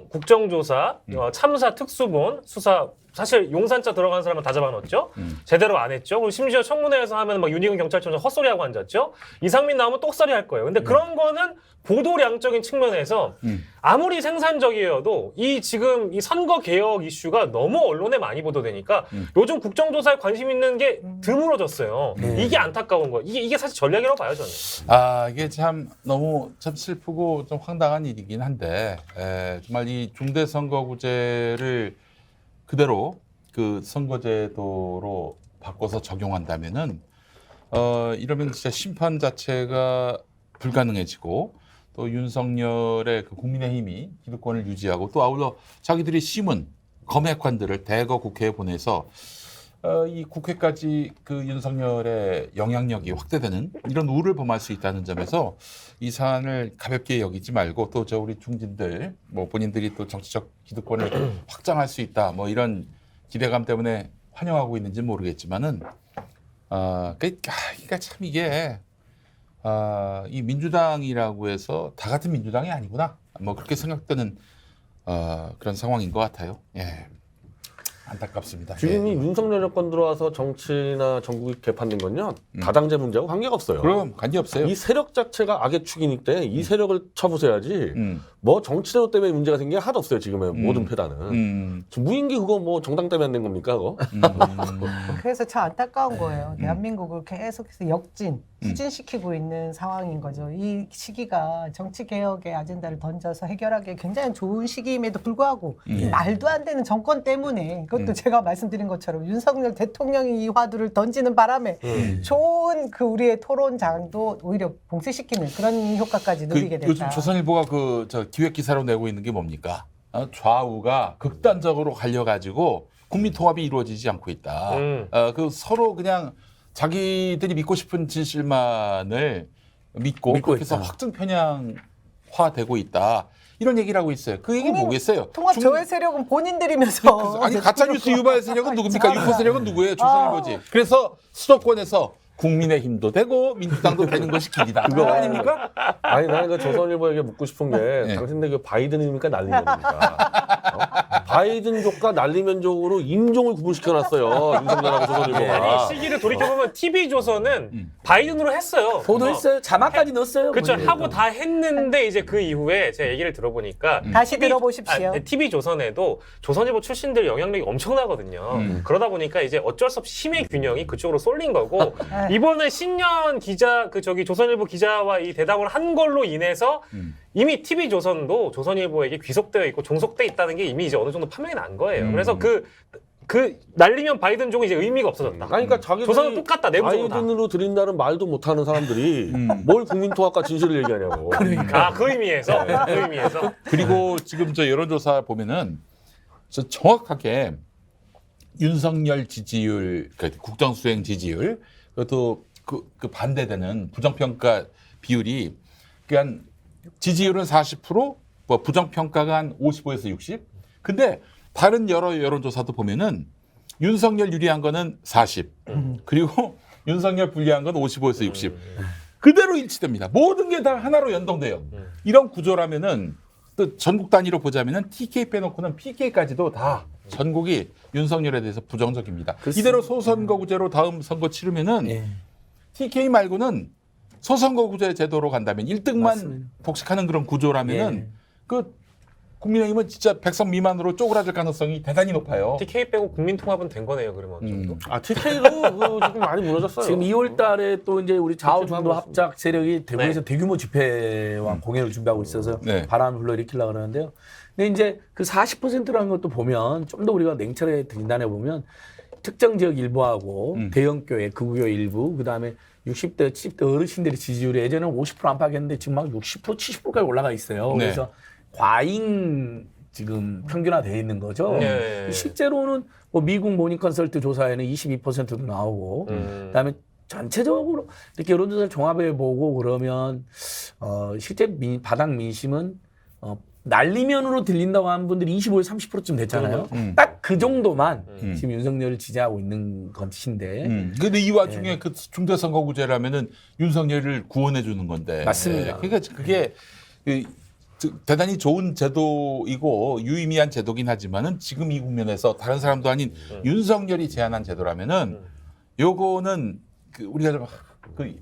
C: 국정조사, 참사 특수본, 수사 사실 용산자 들어간 사람은 다 잡아놓았죠. 제대로 안 했죠. 그리고 심지어 청문회에서 하면 막 윤희근 경찰청장 헛소리하고 앉았죠. 이상민 나오면 똑소리 할 거예요. 근데 그런 거는 보도량적인 측면에서 아무리 생산적이어도 이 지금 이 선거 개혁 이슈가 너무 언론에 많이 보도되니까 요즘 국정조사에 관심 있는 게 드물어졌어요. 이게 안타까운 거예요. 이게 사실 전략이라고 봐요, 저는.
A: 이게 참 너무 참 슬프고 좀 황당한 일이긴 한데 정말 이 중대선거구제를 그대로 그 선거제도로 바꿔서 적용한다면은 이러면 진짜 심판 자체가 불가능해지고 또 윤석열의 그 국민의힘이 기득권을 유지하고 또 아울러 자기들이 심은 검핵관들을 대거 국회에 보내서 이 국회까지 그 윤석열의 영향력이 확대되는 이런 우를 범할 수 있다는 점에서 이 사안을 가볍게 여기지 말고 또 저 우리 중진들 뭐 본인들이 또 정치적 기득권을 확장할 수 있다 뭐 이런 기대감 때문에 환영하고 있는지 모르겠지만은 그러니까 참 이게 이 민주당이라고 해서 다 같은 민주당이 아니구나 뭐 그렇게 생각되는 그런 상황인 것 같아요. 예. 안타깝습니다.
D: 지금 이
A: 예.
D: 윤석열 정권 들어와서 정치나 전국이 개판된 건요 다당제 문제하고 관계가 없어요.
A: 그럼 관계 없어요.
D: 이 세력 자체가 악의 축이기 때문에 이 세력을 쳐부숴야지 뭐 정치제도 때문에 문제가 생긴 게 하나도 없어요. 지금의 모든 패단은. 무인기 그거 뭐 정당 때문에 안 된 겁니까 그거?
B: 그래서 참 안타까운 거예요. 대한민국을 계속해서 후진시키고 있는 상황인 거죠. 이 시기가 정치개혁의 아젠다를 던져서 해결하기 굉장히 좋은 시기임에도 불구하고 말도 안 되는 정권 때문에 그것도 제가 말씀드린 것처럼 윤석열 대통령이 이 화두를 던지는 바람에 좋은 그 우리의 토론장도 오히려 봉쇄시키는 그런 효과까지 누리게 됐다.
A: 요즘 조선일보가 저 기획 기사로 내고 있는 게 뭡니까? 좌우가 극단적으로 갈려가지고 국민 통합이 이루어지지 않고 있다. 그 서로 그냥 자기들이 믿고 싶은 진실만을 믿고 그렇게 해서 확증 편향화되고 있다. 이런 얘기를 하고 있어요. 그 얘기는 뭐겠어요?
B: 통합 저해 세력은 본인들이면서
A: 아니 가짜뉴스 유발 세력은 누굽니까? 유포 세력은 누구예요? 조선일보지. 그래서 수도권에서 국민의힘도 되고 민주당도 되는 것이 길이다. 그거 아닙니까?
D: 아니 나는 그 조선일보에게 묻고 싶은 게
A: 네.
D: 당신들 그 바이든입니까 날리면입니까? 바이든족과 날리면족으로 인종을 구분시켜놨어요. 윤석열하고 조선일보가.
C: 아니 시기를 돌이켜보면 TV조선은 바이든으로 했어요.
E: 보도했어요. 자막까지 넣었어요.
C: 그렇죠.
E: 본인이.
C: 하고 다 했는데 이제 그 이후에 제가 얘기를 들어보니까
B: 다시 들어보십시오.
C: TV조선에도 조선일보 출신들 영향력이 엄청나거든요. 그러다 보니까 이제 어쩔 수 없이 힘의 균형이 그쪽으로 쏠린 거고 이번에 신년 기자 조선일보 기자와 이 대담을 한 걸로 인해서 이미 TV조선도 조선일보에게 귀속되어 있고 종속돼 있다는 게 이미 이제 어느 정도 판명이 난 거예요. 그래서 그 날리면 바이든족은 이제 의미가 없어졌다.
D: 아니, 그러니까 자기들이
C: 조선은 똑같다. 내부적으로 다.
D: 바이든으로 드린다는 말도 못하는 사람들이 뭘 국민통합과 진실을 얘기하냐고.
C: 그 의미에서 그 의미에서
A: 그리고 지금 저 여론조사 보면은 저 정확하게 윤석열 지지율, 그러니까 국정수행 지지율, 그것도 그 반대되는 부정평가 비율이 그러니까 지지율은 40%, 뭐 부정평가가 한 55에서 60. 근데 다른 여러 여론조사도 보면은 윤석열 유리한 거는 40. 그리고 윤석열 불리한 건 55에서 60. 그대로 일치됩니다. 모든 게 다 하나로 연동돼요. 이런 구조라면은 또 전국 단위로 보자면은 TK 빼놓고는 PK까지도 다 전국이 윤석열에 대해서 부정적입니다. 이대로 소선거구제로 다음 선거 치르면은 TK 말고는 소선거구제 제도로 간다면 1등만
E: 맞습니다.
A: 독식하는 그런 구조라면은 그 국민의힘은 진짜 100석 미만으로 쪼그라들 가능성이 대단히 높아요.
C: TK 빼고 국민통합은 된 거네요. 그러면 어느 정도.
D: TK도 지금 많이 무너졌어요.
E: 지금 2월 달에 또 이제 우리 좌우중도 합작 세력이 대구에서
C: 네.
E: 대규모 집회와 공연을 준비하고 있어서
A: 네.
E: 바람을 불러일으키려고 그러는데요. 근데 이제 그 40%라는 것도 보면 좀 더 우리가 냉철하게 진단해 보면 특정 지역 일부하고 대형교회, 극우교회 일부, 그다음에 60대, 70대 어르신들의 지지율이 예전에는 50% 안팎이었는데 지금 막 60%, 70%까지 올라가 있어요.
A: 네.
E: 그래서 과잉 지금 평균화되어 있는 거죠.
C: 네.
E: 실제로는 뭐 미국 모닝컨설트 조사에는 22%도 나오고 그다음에 전체적으로 이렇게 여론조사를 종합해 보고 그러면 실제 바닥 민심은 날리면으로 들린다고 하는 분들이 25에서 30%쯤 됐잖아요. 딱 그 정도만 지금 윤석열을 지지하고 있는 것인데.
A: 근데 이 와중에 그 중대선거구제라면은 윤석열을 구원해 주는 건데.
E: 맞습니다.
A: 그러니까 그게 대단히 좋은 제도이고 유의미한 제도긴 하지만은 지금 이 국면에서 다른 사람도 아닌 윤석열이 제안한 제도라면은 요거는 우리가 좀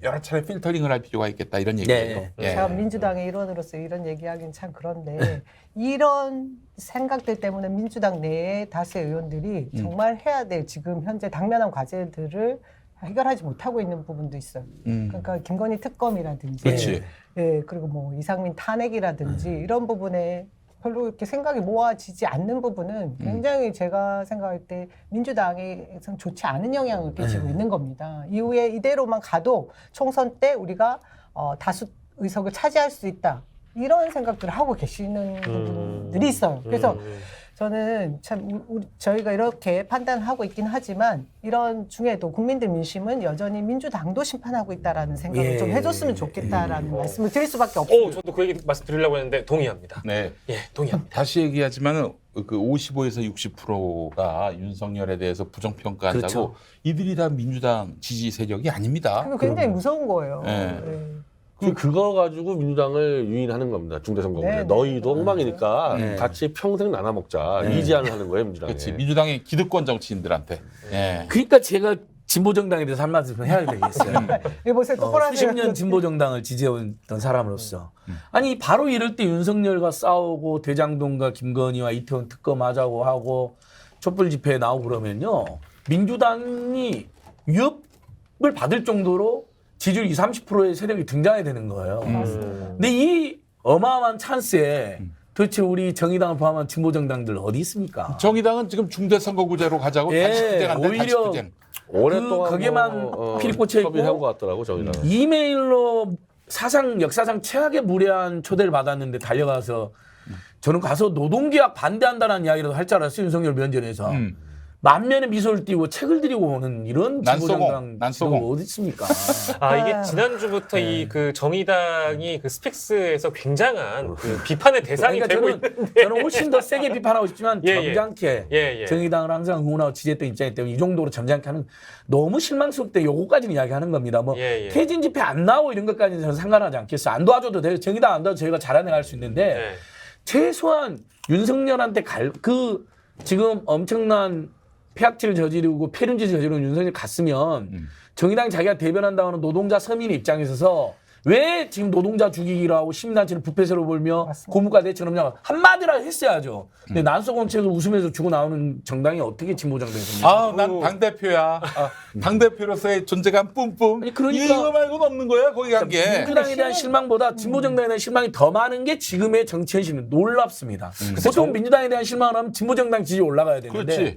A: 여러 차례 필터링을 할 필요가 있겠다 이런 얘기예요.
E: 네.
A: 예.
B: 제가 민주당의 일원으로서 이런 얘기하기는 참 그런데 이런 생각들 때문에 민주당 내에 다수의 의원들이 정말 해야 될 지금 현재 당면한 과제들을 해결하지 못하고 있는 부분도 있어요. 그러니까 김건희 특검이라든지,
A: 그렇지.
B: 예, 그리고 뭐 이상민 탄핵이라든지 이런 부분에 별로 이렇게 생각이 모아지지 않는 부분은 굉장히 제가 생각할 때 민주당에서 좋지 않은 영향을 끼치고 있는 겁니다. 이후에 이대로만 가도 총선 때 우리가 다수 의석을 차지할 수 있다. 이런 생각들을 하고 계시는 분들이 있어요. 그래서 저는 참 저희가 이렇게 판단하고 있긴 하지만 이런 중에도 국민들 민심은 여전히 민주당도 심판하고 있다라는 생각을
E: 예.
B: 좀 해줬으면 좋겠다라는 말씀을 드릴 수밖에
C: 오,
B: 없습니다.
C: 저도 그 얘기 말씀드리려고 했는데 동의합니다.
A: 네.
C: 예, 동의합니다.
A: 다시 얘기하지만은 그 55에서 60%가 윤석열에 대해서 부정평가한다고
E: 그렇죠.
A: 이들이 다 민주당 지지 세력이 아닙니다.
B: 그거 굉장히 무서운 거예요.
A: 네.
B: 네.
D: 그거 가지고 민주당을 유인하는 겁니다. 중대선거문제.
B: 네,
D: 너희도
B: 네.
D: 엉망이니까
E: 네.
D: 같이 평생 나눠 먹자.
A: 네.
D: 이 제안을 하는 거예요, 민주당에.
A: 그렇지. 민주당의 기득권 정치인들한테. 예.
E: 그러니까 제가 진보 정당에 대해서 한 말씀 해야 되겠어요.
B: 이거 보세요. 똑바로 하세요.
E: 수십 년 진보 정당을 지지해왔던 사람으로서 아니 바로 이럴 때 윤석열과 싸우고 대장동과 김건희와 이태원 특검하자고 하고 촛불 집회에 나오고 그러면요 민주당이 위협을 받을 정도로 지지율 20, 30%의 세력이 등장해야 되는 거예요. 근데 이 어마어마한 찬스에 도대체 우리 정의당을 포함한 진보 정당들 어디 있습니까?
A: 정의당은 지금 중대선거구제로 가자고
E: 예,
A: 단식투쟁한다.
E: 오히려
A: 단식투쟁.
D: 오랫동안
E: 거기에만 필이 꽂혀 있고
D: 해온 것 같더라고, 정의당은.
E: 이메일로 역사상 최악의 무례한 초대를 받았는데 달려가서 저는 가서 노동계약 반대한다는 이야기라도 할 줄 알았어요. 윤석열 면전에서. 만면에 미소를 띄우고 책을 들이고 오는 이런 진보정당
A: 난소공.
E: 어디 있습니까?
C: 아, 이게 지난주부터 이 그 정의당이 그 스픽스에서 굉장한 그 비판의 대상이
E: 그러니까
C: 되고 있는데.
E: 저는 훨씬 더 세게 비판하고 싶지만
C: 예, 예.
E: 점잖게
C: 예, 예.
E: 정의당을 항상 응원하고 지지했던 입장이기 때문에 이 정도로 점잖게 하는 너무 실망스럽대 요거까지는 이야기하는 겁니다. 뭐
C: 예, 예.
E: 퇴진 집회 안 나오고 이런 것까지는 저는 상관하지 않겠어요. 안 도와줘도 돼요. 정의당 안 도와도 저희가 잘해내 갈 수 있는데
C: 네.
E: 최소한 윤석열한테 지금 엄청난 폐악질을 저지르고 폐륜짓을 저지르는 윤석열 갔으면 정의당이 자기가 대변한다는 노동자 서민의 입장에 있어서 왜 지금 노동자 죽이기로 하고 시민단체를 부패세로 벌며
B: 맞습니다.
E: 고물가 대책을 없냐 한마디라도 했어야죠. 근데 난소공책을 웃으면서 주고 나오는 정당이 어떻게 진보정당입니까?
A: 아, 난 당대표야. 당대표로서의 존재감 뿜뿜.
E: 아니, 그러니까-
A: 이거 말고는 없는 거야, 거기 간 게.
E: 민주당에 대한 실망보다 진보정당에 대한 실망이 더 많은 게 지금의 정치 현실은 놀랍습니다. 보통 민주당에 대한 실망을 하면 진보정당 지지 올라가야 되는데
A: 그렇지.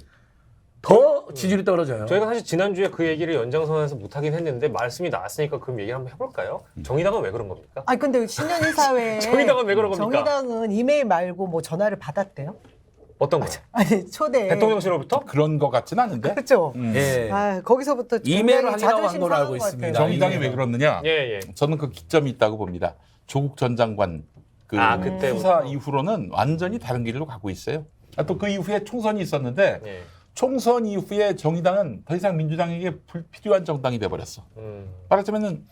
E: 더 지지율이 떨어져요.
C: 저희가 사실 지난주에 그 얘기를 연장선에서 못하긴 했는데 말씀이 나왔으니까 그 얘기를 한번 해볼까요? 정의당은 왜 그런 겁니까?
B: 아니 근데 신년일 사회에
C: 정의당은 왜 그런 겁니까?
B: 정의당은 이메일 말고 뭐 전화를 받았대요?
C: 어떤 거?
B: 아니 초대
C: 대통령실로부터?
A: 그런 것 같지는 않은데.
B: 그렇죠.
E: 예.
B: 아 거기서부터
E: 이메일을
B: 굉장히
E: 확인하고
B: 자존심
E: 한 걸로 알고
B: 상한 것
E: 있습니다.
B: 같아요.
A: 정의당이
E: 이메일.
A: 왜 그러느냐?
C: 예, 예.
A: 저는 그 기점이 있다고 봅니다. 조국 전 장관 그
C: 그때부터.
A: 수사 이후로는 완전히 다른 길로 가고 있어요. 또 그 이후에 총선이 있었는데
C: 예.
A: 총선 이후에 정의당은 더 이상 민주당에게 불필요한 정당이 돼버렸어. 말하자면은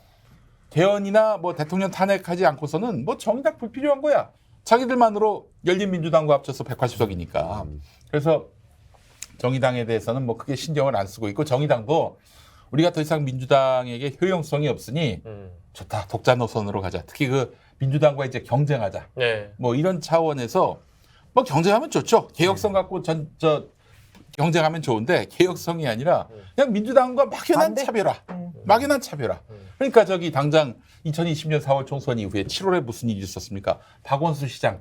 A: 개헌이나 뭐 대통령 탄핵하지 않고서는 뭐 정의당 불필요한 거야. 자기들만으로 열린민주당과 합쳐서 180석이니까. 그래서 정의당에 대해서는 뭐 크게 신경을 안 쓰고 있고 정의당도 우리가 더 이상 민주당에게 효용성이 없으니 좋다. 독자 노선으로 가자. 특히 그 민주당과 이제 경쟁하자.
C: 네.
A: 뭐 이런 차원에서 뭐 경쟁하면 좋죠. 개혁성 갖고 경쟁하면 좋은데 개혁성이 아니라 그냥 민주당과 막연한
B: 반대?
A: 차별화. 막연한 차별화. 그러니까 저기 당장 2020년 4월 총선 이후에 7월에 무슨 일이 있었습니까? 박원순 시장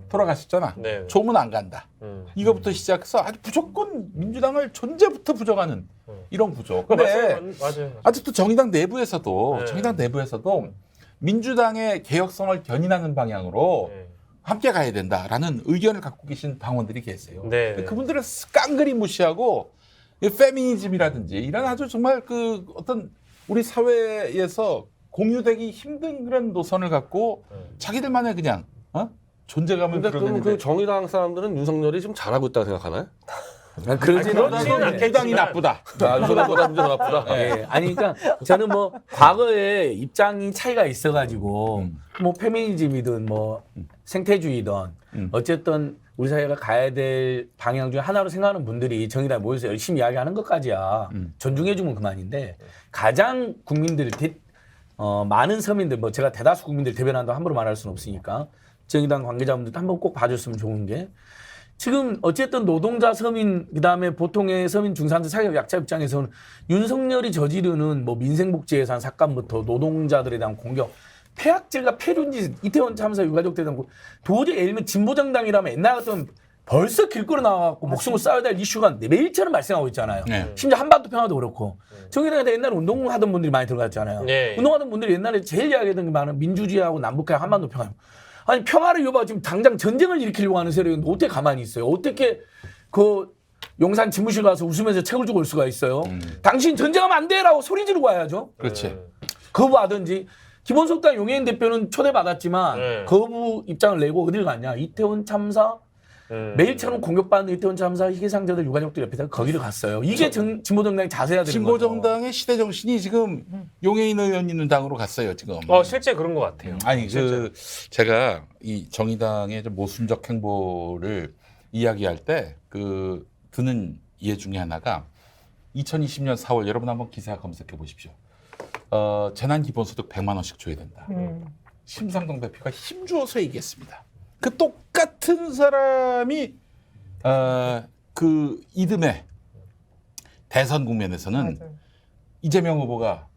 A: 돌아가셨잖아.
C: 네.
A: 조문 안 간다. 이거부터 시작해서 아주 무조건 민주당을 존재부터 부정하는 이런 구조. 근데
C: 맞아요.
A: 아직도 정의당 내부에서도
C: 네.
A: 정의당 내부에서도 민주당의 개혁성을 견인하는 방향으로
C: 네.
A: 함께 가야 된다라는 의견을 갖고 계신 당원들이 계세요.
C: 네.
A: 그분들을 깡그리 무시하고 이 페미니즘이라든지 이런 아주 정말 그 어떤 우리 사회에서 공유되기 힘든 그런 노선을 갖고 자기들만의 그냥 존재감을
D: 근데 그럼
A: 드러내는데
D: 그 정의당 사람들은 윤석열이 지금 잘하고 있다고 생각하나요?
E: 그러지는
C: 그렇지는
E: 않는데.
C: 않겠지만.
A: 민주당이 나쁘다.
D: 아, 윤석열보다 문제가 나쁘다.
E: 예. 아니 그러니까 저는 뭐 과거에 입장이 차이가 있어가지고 뭐 페미니즘이든 뭐 생태주의든 어쨌든 우리 사회가 가야 될 방향 중에 하나로 생각하는 분들이 정의당에 모여서 열심히 이야기하는 것까지야 존중해주면 그만인데 가장 국민들 많은 서민들 뭐 제가 대다수 국민들 대변한다고 함부로 말할 수는 없으니까 정의당 관계자분들도 한번 꼭 봐줬으면 좋은 게 지금 어쨌든 노동자 서민 그다음에 보통의 서민 중산층 사회적 약자 입장에서는 윤석열이 저지르는 뭐 민생복지 예산 삭감부터 노동자들에 대한 공격 폐악질과 폐륜짓 이태원 참사 유가족 대상 도저히 예를 들면 진보정당이라면 옛날 같으면 벌써 길거리 나와갖고 목숨을 싸워야 될 이슈가 매일처럼 발생하고 있잖아요.
A: 네.
E: 심지어 한반도 평화도 그렇고 정의당에 옛날에 운동하던 분들이 많이 들어갔잖아요.
C: 네.
E: 운동하던 분들이 옛날에 제일 이야기하던 게 많은 민주주의하고 남북한 한반도 평화. 아니 평화를 이어봐 지금 당장 전쟁을 일으키려고 하는 세력인데 어떻게 가만히 있어요? 어떻게 그 용산 집무실 가서 웃으면서 책을 주고 올 수가 있어요? 당신 전쟁하면 안 돼라고 소리 지르고 와야죠.
A: 그렇지.
E: 거부하든지. 기본소득당 용해인 대표는 초대받았지만
C: 네.
E: 거부 입장을 내고 어딜 갔냐? 이태원 참사 매일처럼 공격받는 이태원 참사 희생자들 유가족들 옆에다 거기를 갔어요. 이게 진보정당이 자세해야 되는 거죠.
A: 진보정당의 시대 정신이 지금 용해인 의원 있는 당으로 갔어요 지금.
C: 실제 그런 것 같아요.
A: 아니
C: 실제로.
A: 제가 이 정의당의 좀 모순적 행보를 이야기할 때 그 드는 이해 중에 하나가 2020년 4월 여러분 한번 기사 검색해 보십시오. 재난 기본소득 100만 원씩 줘야 된다. 심상정 대표가 힘주어서 얘기했습니다. 그 똑같은 사람이 그 이듬해 대선 국면에서는
B: 맞아요.
A: 이재명 후보가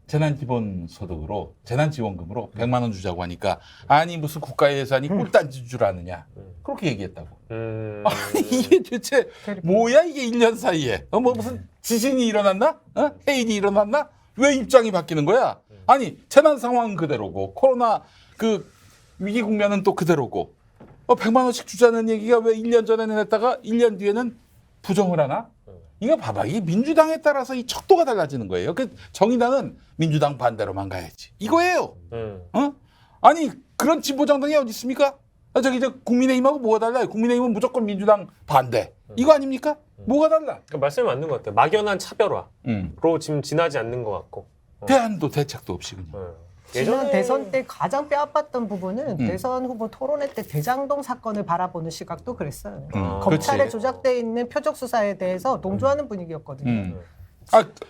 A: 재난기본소득으로 재난지원금으로 100만 원 주자고 하니까 아니 무슨 국가 예산이 꿀단지 줄 아느냐 그렇게 얘기했다고. 아니 이게 대체 뭐야 이게 1년 사이에 뭐 무슨 지진이 일어났나? 해일이 일어났나? 왜 입장이 바뀌는 거야? 아니 재난 상황은 그대로고 코로나 그 위기 국면은 또 그대로고 100만 원씩 주자는 얘기가 왜 1년 전에는 했다가 1년 뒤에는 부정을 하나? 이거 봐봐. 이 민주당에 따라서 이 척도가 달라지는 거예요. 그 정의당은 민주당 반대로만 가야지. 이거예요. 아니 그런 진보정당이 어디 있습니까? 저기 국민의힘하고 뭐가 달라요? 국민의힘은 무조건 민주당 반대. 이거 아닙니까? 뭐가 달라?
C: 그러니까 말씀이 맞는 것 같아요. 막연한 차별화로 지금 지나지 않는 것 같고.
A: 대안도 대책도 없이 그냥.
B: 지난 대선 때 가장 뼈아팠던 부분은 대선 후보 토론회 때 대장동 사건을 바라보는 시각도 그랬어요. 검찰에
A: 그렇지.
B: 조작돼 있는 표적 수사에 대해서 동조하는 분위기였거든요.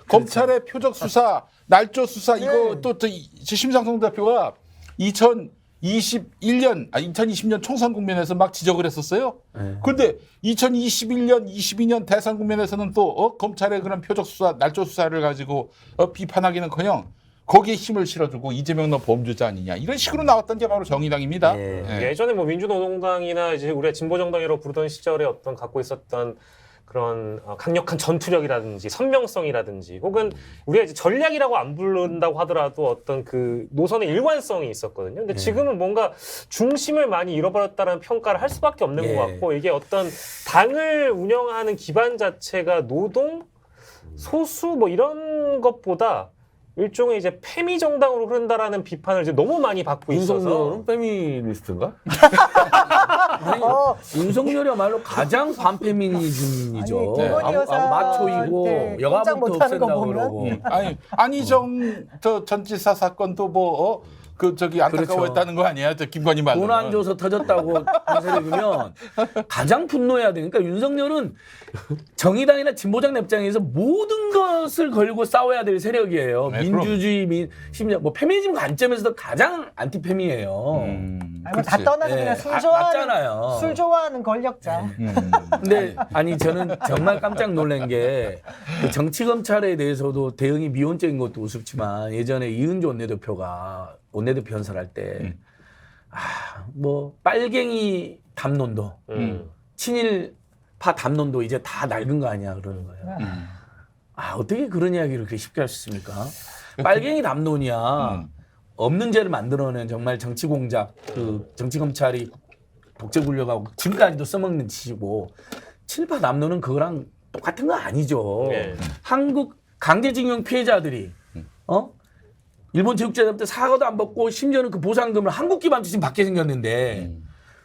A: 검찰의 표적 수사, 날조 수사 이거
B: 네.
A: 또 심상정 대표가 2020년 총선 국면에서 막 지적을 했었어요. 그런데 2021년, 22년 대선 국면에서는 또 검찰의 그런 표적 수사, 날조 수사를 가지고 비판하기는커녕 거기에 힘을 실어주고 이재명 너 범죄자 아니냐 이런 식으로 나왔던 게 바로 정의당입니다.
C: 예전에 뭐 민주노동당이나 이제 우리가 진보정당이라고 부르던 시절에 어떤 갖고 있었던 그런 강력한 전투력이라든지 선명성이라든지 혹은 우리가 이제 전략이라고 안 부른다고 하더라도 어떤 그 노선의 일관성이 있었거든요. 근데 지금은 뭔가 중심을 많이 잃어버렸다는 평가를 할 수밖에 없는 것 같고 이게 어떤 당을 운영하는 기반 자체가 노동, 소수 뭐 이런 것보다 일종의 이제 페미 정당으로 흐른다라는 비판을 이제 너무 많이 받고 있어서
D: 윤석열은 페미니스트인가?
E: 아니, 윤석열이야말로 가장 반페미니즘이죠.
B: 아니, 김건희 여사
E: 마초이고
B: 네,
E: 여가부터
B: 꼼짝 못하는 거
E: 없앤다고
B: 보면.
E: 그러고.
A: 안희정 전 지사 사건도 뭐 안타까워했다는 거 아니야? 김건희 말로는.
E: 돈 안 줘서 터졌다고 한 세력이면 가장 분노해야 되니까 윤석열은 정의당이나 진보당 입장에서 모든 것을 걸고 싸워야 될 세력이에요.
A: 네,
E: 민주주의, 심지어 뭐 페미니즘 관점에서도 가장 안티페미예요.
B: 아니, 다 떠나서 그냥
E: 맞잖아요.
B: 술 좋아하는 권력자.
E: 근데 아니 저는 정말 깜짝 놀란 게그 정치 검찰에 대해서도 대응이 미온적인 것도 우습지만 예전에 이은주 원내대표가 원내대표 연설할 때 뭐 빨갱이 담론도 친일파 담론도 이제 다 낡은 거 아니야 그러는 거예요. 어떻게 그런 이야기를 그렇게 쉽게 할 수 있습니까? 빨갱이 담론이야. 없는 죄를 만들어낸 정말 정치 공작, 그 정치 검찰이 독재 굴려가고 지금까지도 써먹는 짓이고 친일파 담론은 그거랑 똑같은 거 아니죠. 한국 강제징용 피해자들이 일본 제국제답 때 사과도 안 받고 심지어는 그 보상금을 한국 기반으로 지금 받게 생겼는데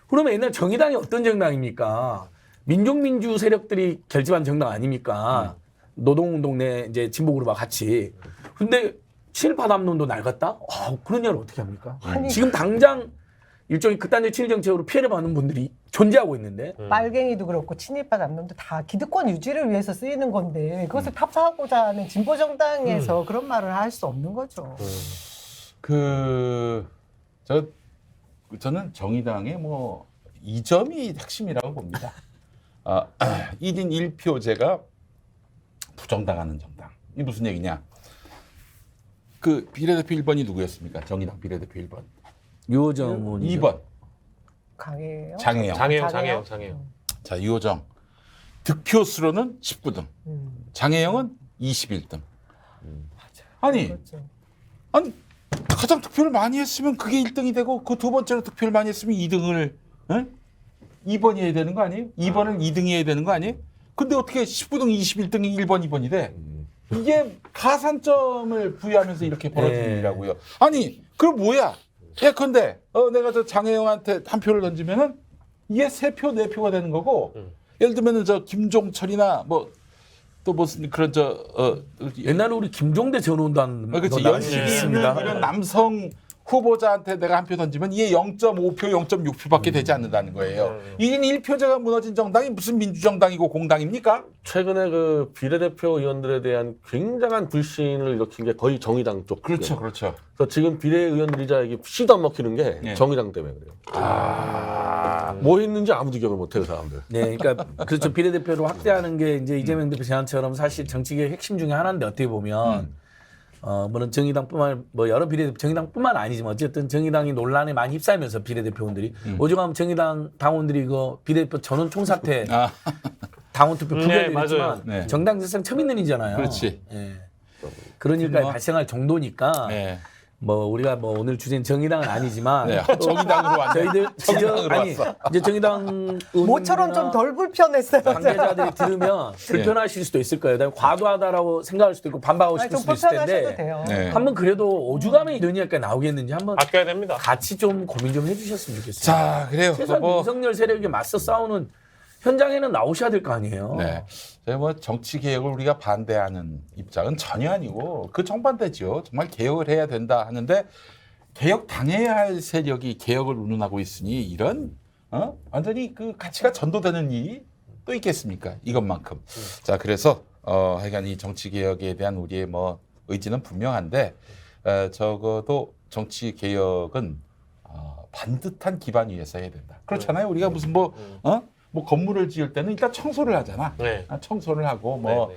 E: 그러면 옛날 정의당이 어떤 정당입니까? 민족민주 세력들이 결집한 정당 아닙니까? 노동운동 내 이제 진보그룹과 같이. 근데 친일파 담론도 낡았다? 그런 일을 어떻게 합니까? 지금 당장 일종의 극단적 친일 정책으로 피해를 받는 분들이 존재하고 있는데
B: 빨갱이도 그렇고 친일파 남론도 다 기득권 유지를 위해서 쓰이는 건데 그것을 타파하고자 하는 진보 정당에서 그런 말을 할 수 없는 거죠.
A: 저는 정의당의 뭐 이 점이 핵심이라고 봅니다. 1인 1표제가 부정당하는 정당. 이게 무슨 얘기냐? 그 비례대표 1번이 누구였습니까? 정의당 비례대표 1번.
E: 유호정 의원이죠.
A: 2번
B: 강해요.
A: 장혜영.
C: 장혜영.
A: 자, 유호정. 득표수로는 19등. 장혜영은 21등. 아니,
B: 그렇죠.
A: 아니 가장 득표를 많이 했으면 그게 1등이 되고 그 두 번째로 득표를 많이 했으면 2등을 2번이 해야 되는 거 아니에요? 2번을 2등이 해야 되는 거 아니에요? 근데 어떻게 19등, 21등이 1번, 2번이 돼? 이게 가산점을 부여하면서 이렇게 벌어지는
E: 네.
A: 일이라고요. 아니 그럼 뭐야? 예컨대 내가 저 장혜영한테 한 표를 던지면은 이게 3표, 4표가 되는 거고 예를 들면은 저 김종철이나 뭐 또 무슨 그런
E: 옛날에 우리 김종대 전원단
A: 그렇지
E: 거
A: 연식이 있는
E: 있습니다.
A: 이런 남성 후보자한테 내가 한 표 던지면 이게 0.5표, 0.6표밖에 되지 않는다는 거예요. 1인 1표제가 무너진 정당이 무슨 민주정당이고 공당입니까?
D: 최근에 그 비례대표 의원들에 대한 굉장한 불신을 일으킨 게 거의 정의당 쪽.
A: 그렇죠.
D: 그래서 지금 비례의원들이자 이게 씨도 안 먹히는 게
A: 네.
D: 정의당 때문에 그래요. 뭐 했는지 아무도 기억을 못해요, 사람들.
E: 네, 그러니까 그렇죠. 비례대표로 확대하는 게 이제 이재명 대표 제안처럼 사실 정치계의 핵심 중에 하나인데 어떻게 보면 물론 정의당뿐만 뭐 여러 비례대표 정의당뿐만 아니지만 어쨌든 정의당이 논란에 많이 휩싸이면서 비례대표원들이 오죽하면 정의당 당원들이 이거 비례대표 전원 총사퇴 당원 투표 부결을
C: 맞아요.
E: 했지만
A: 네.
E: 정당 사상 처음 있는 일이잖아요.
A: 그렇지.
E: 예. 그런 일까지
A: 뭐,
E: 발생할 정도니까
A: 네.
E: 뭐 우리가 뭐 오늘 주제는 정의당은 아니지만
A: 네. 정의당으로 왔네.
E: 저희들
A: 정의당으로
E: 아니
A: 왔어.
E: 이제 정의당
B: 모처럼 좀 덜 불편했어요.
E: 관계자들이 들으면 불편하실 수도 있을 거예요. 그다음에 과도하다라고 생각할 수도 있고 반박하고
B: 아니,
E: 싶을
B: 좀
E: 수도 있을
B: 불편하셔도
E: 텐데
B: 돼요.
A: 네.
E: 한번 그래도 오죽하면 이런 이야기가 나오겠는지 한번
C: 아껴야 됩니다.
E: 같이 좀 고민 좀 해주셨으면 좋겠어요.
A: 자, 그래요.
E: 최소한
A: 뭐
E: 윤석열 세력에 맞서 싸우는 현장에는 나오셔야 될 거 아니에요.
A: 네. 저희 뭐 정치 개혁을 우리가 반대하는 입장은 전혀 아니고 그 정반대죠. 정말 개혁을 해야 된다 하는데 개혁 당해야 할 세력이 개혁을 운운하고 있으니 이런 완전히 그 가치가 전도되는 일이 또 있겠습니까? 이것만큼. 자, 그래서 하여간 이 정치 개혁에 대한 우리의 뭐 의지는 분명한데 적어도 정치 개혁은 반듯한 기반 위에서 해야 된다. 그렇잖아요. 우리가 무슨 뭐 건물을 지을 때는 일단 청소를 하잖아.
C: 네.
A: 청소를 하고
C: 네,
A: 뭐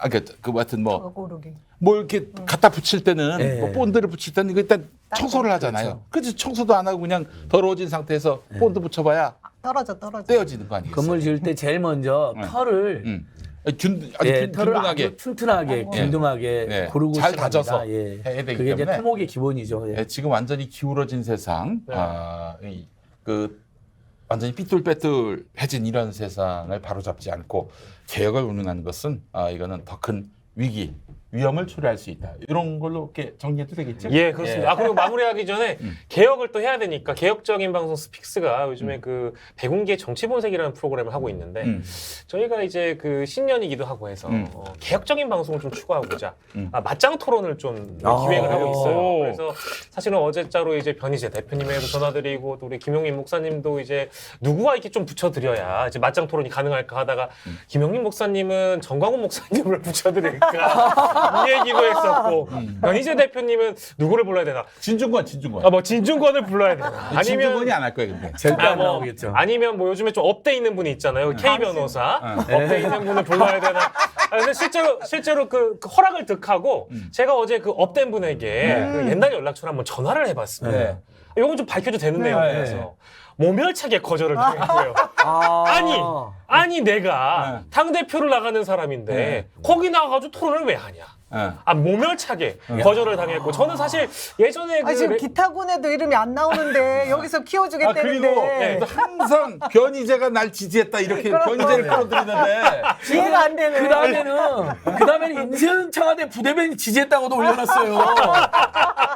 C: 네.
A: 그 같은 뭐
B: 고르기.
A: 뭘 이렇게 갖다 붙일 때는
E: 네.
A: 뭐 본드를 붙일 때는 이거 일단 청소를 하잖아요. 그렇죠. 청소도 안 하고 그냥 더러워진 상태에서 본드 붙여봐야
B: 떨어져.
A: 떼어지는 거 아니겠어요?
E: 건물 지을 때 제일 먼저 털을
A: 아주
E: 털을
A: 균등하게
E: 아주 튼튼하게 균등하게
A: 네.
E: 고르고
A: 잘
E: 시작합니다.
A: 다져서
E: 예.
A: 해야 되기
E: 그게 이제
A: 때문에
E: 토목의 기본이죠. 예.
A: 지금 완전히 기울어진 세상,
C: 네.
A: 완전히 삐뚤빼뚤해진 이런 세상을 바로잡지 않고 개혁을 운운하는 것은 이거는 더 큰 위험을 초래할 수 있다. 이런 걸로 이렇게 정리해도 되겠죠?
C: 예, 그렇습니다. 그리고 마무리하기 전에 개혁을 또 해야 되니까 개혁적인 방송 스픽스가 요즘에 그 백운기의 정치본색이라는 프로그램을 하고 있는데 저희가 이제 그 신년이기도 하고 해서 개혁적인 방송을 좀 추구하고자 맞짱 토론을 좀 기획을 하고 있어요. 그래서 사실은 어제자로 이제 변희재 대표님에게도 전화드리고 또 우리 김용민 목사님도 이제 누구와 이렇게 좀 붙여드려야 이제 맞짱 토론이 가능할까 하다가 김용민 목사님은 정광훈 목사님을 붙여드릴까 이 얘기도 했었고 변희재 대표님은 누구를 불러야 되나?
A: 진중권.
C: 뭐 진중권을 불러야 되나?
A: 진중권이 안 할 거예요, 근데.
E: 절대 안
C: 뭐,
E: 나오겠죠.
C: 아니면 뭐 요즘에 좀 업돼 있는 분이 있잖아요. K 변호사 업돼 있는 분을 불러야 되나? 근데 실제로 그 허락을 득하고 제가 어제 그 업된 분에게 그 옛날 연락처를 한번 전화를 해봤습니다.
A: 네.
C: 이건 좀 밝혀도 되는 내용이라서 모멸차게 거절을 당했고요. 아니 내가 당 대표를 나가는 사람인데 거기 나가가지고 토론을 왜 하냐? 모멸차게 거절을 당했고 저는 사실 예전에 그
B: 지금 기타군에도 이름이 안 나오는데 여기서 키워주겠다는데
A: 그리고 항상 변희재가 날 지지했다 이렇게 변희재를 끌어들이는데
B: 이해가 안 되네.
E: 그 다음에는 임세은 청와대 부대변인 지지했다고도 올려놨어요.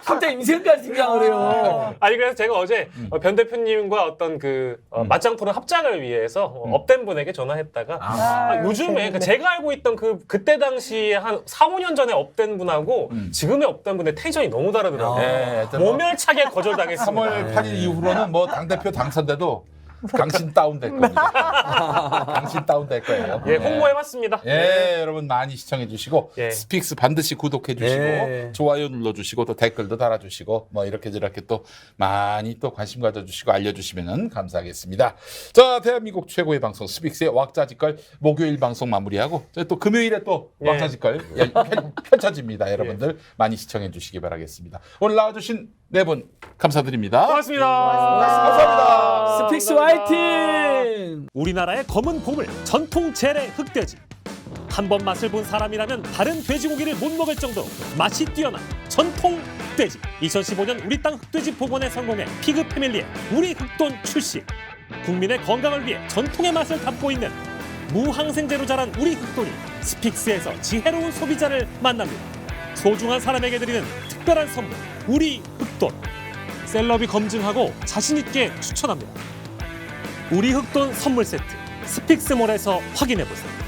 E: 진짜 임세은까지 등장을 해요.
C: 아니 그래서 제가 어제 변 대표님과 어떤 그 맞짱 토론 합작을 위해서 업된 분에게 전화했다가 요즘에 그 제가 알고 있던 그때 당시에 한 4, 5년 전에 업된 분하고 지금의 업된 분의 텐션이 너무 다르더라고요.
A: 네,
C: 모멸차게 거절당했습니다.
A: 3월 8일 이후로는 뭐 당대표 당선돼도 당신 다운될 겁니다. 당신 다운될 거예요.
C: 예, 홍보해봤습니다.
A: 예, 여러분 많이 시청해 주시고
C: 예.
A: 스픽스 반드시 구독해 주시고
E: 예.
A: 좋아요 눌러 주시고 또 댓글도 달아 주시고 뭐 이렇게 저렇게 또 많이 또 관심 가져 주시고 알려 주시면은 감사하겠습니다. 자, 대한민국 최고의 방송 스픽스의 왁자지껄 목요일 방송 마무리하고 저희 또 금요일에 또
C: 예.
A: 왁자지껄 펼쳐집니다. 여러분들 많이 시청해 주시기 바라겠습니다. 오늘 나와 주신 네 분 감사드립니다.
C: 고맙습니다.
A: 감사합니다.
E: 스픽스 화이팅!
F: 우리나라의 검은 보물 전통 재래 흑돼지 한 번 맛을 본 사람이라면 다른 돼지고기를 못 먹을 정도로 맛이 뛰어난 전통 흑돼지. 2015년 우리 땅 흑돼지 복원에 성공해 피그 패밀리의 우리 흑돈 출시. 국민의 건강을 위해 전통의 맛을 담고 있는 무항생제로 자란 우리 흑돈이 스픽스에서 지혜로운 소비자를 만납니다. 소중한 사람에게 드리는 특별한 선물, 우리 흑돈. 셀럽이 검증하고 자신 있게 추천합니다. 우리 흑돈 선물 세트 스픽스몰에서 확인해 보세요.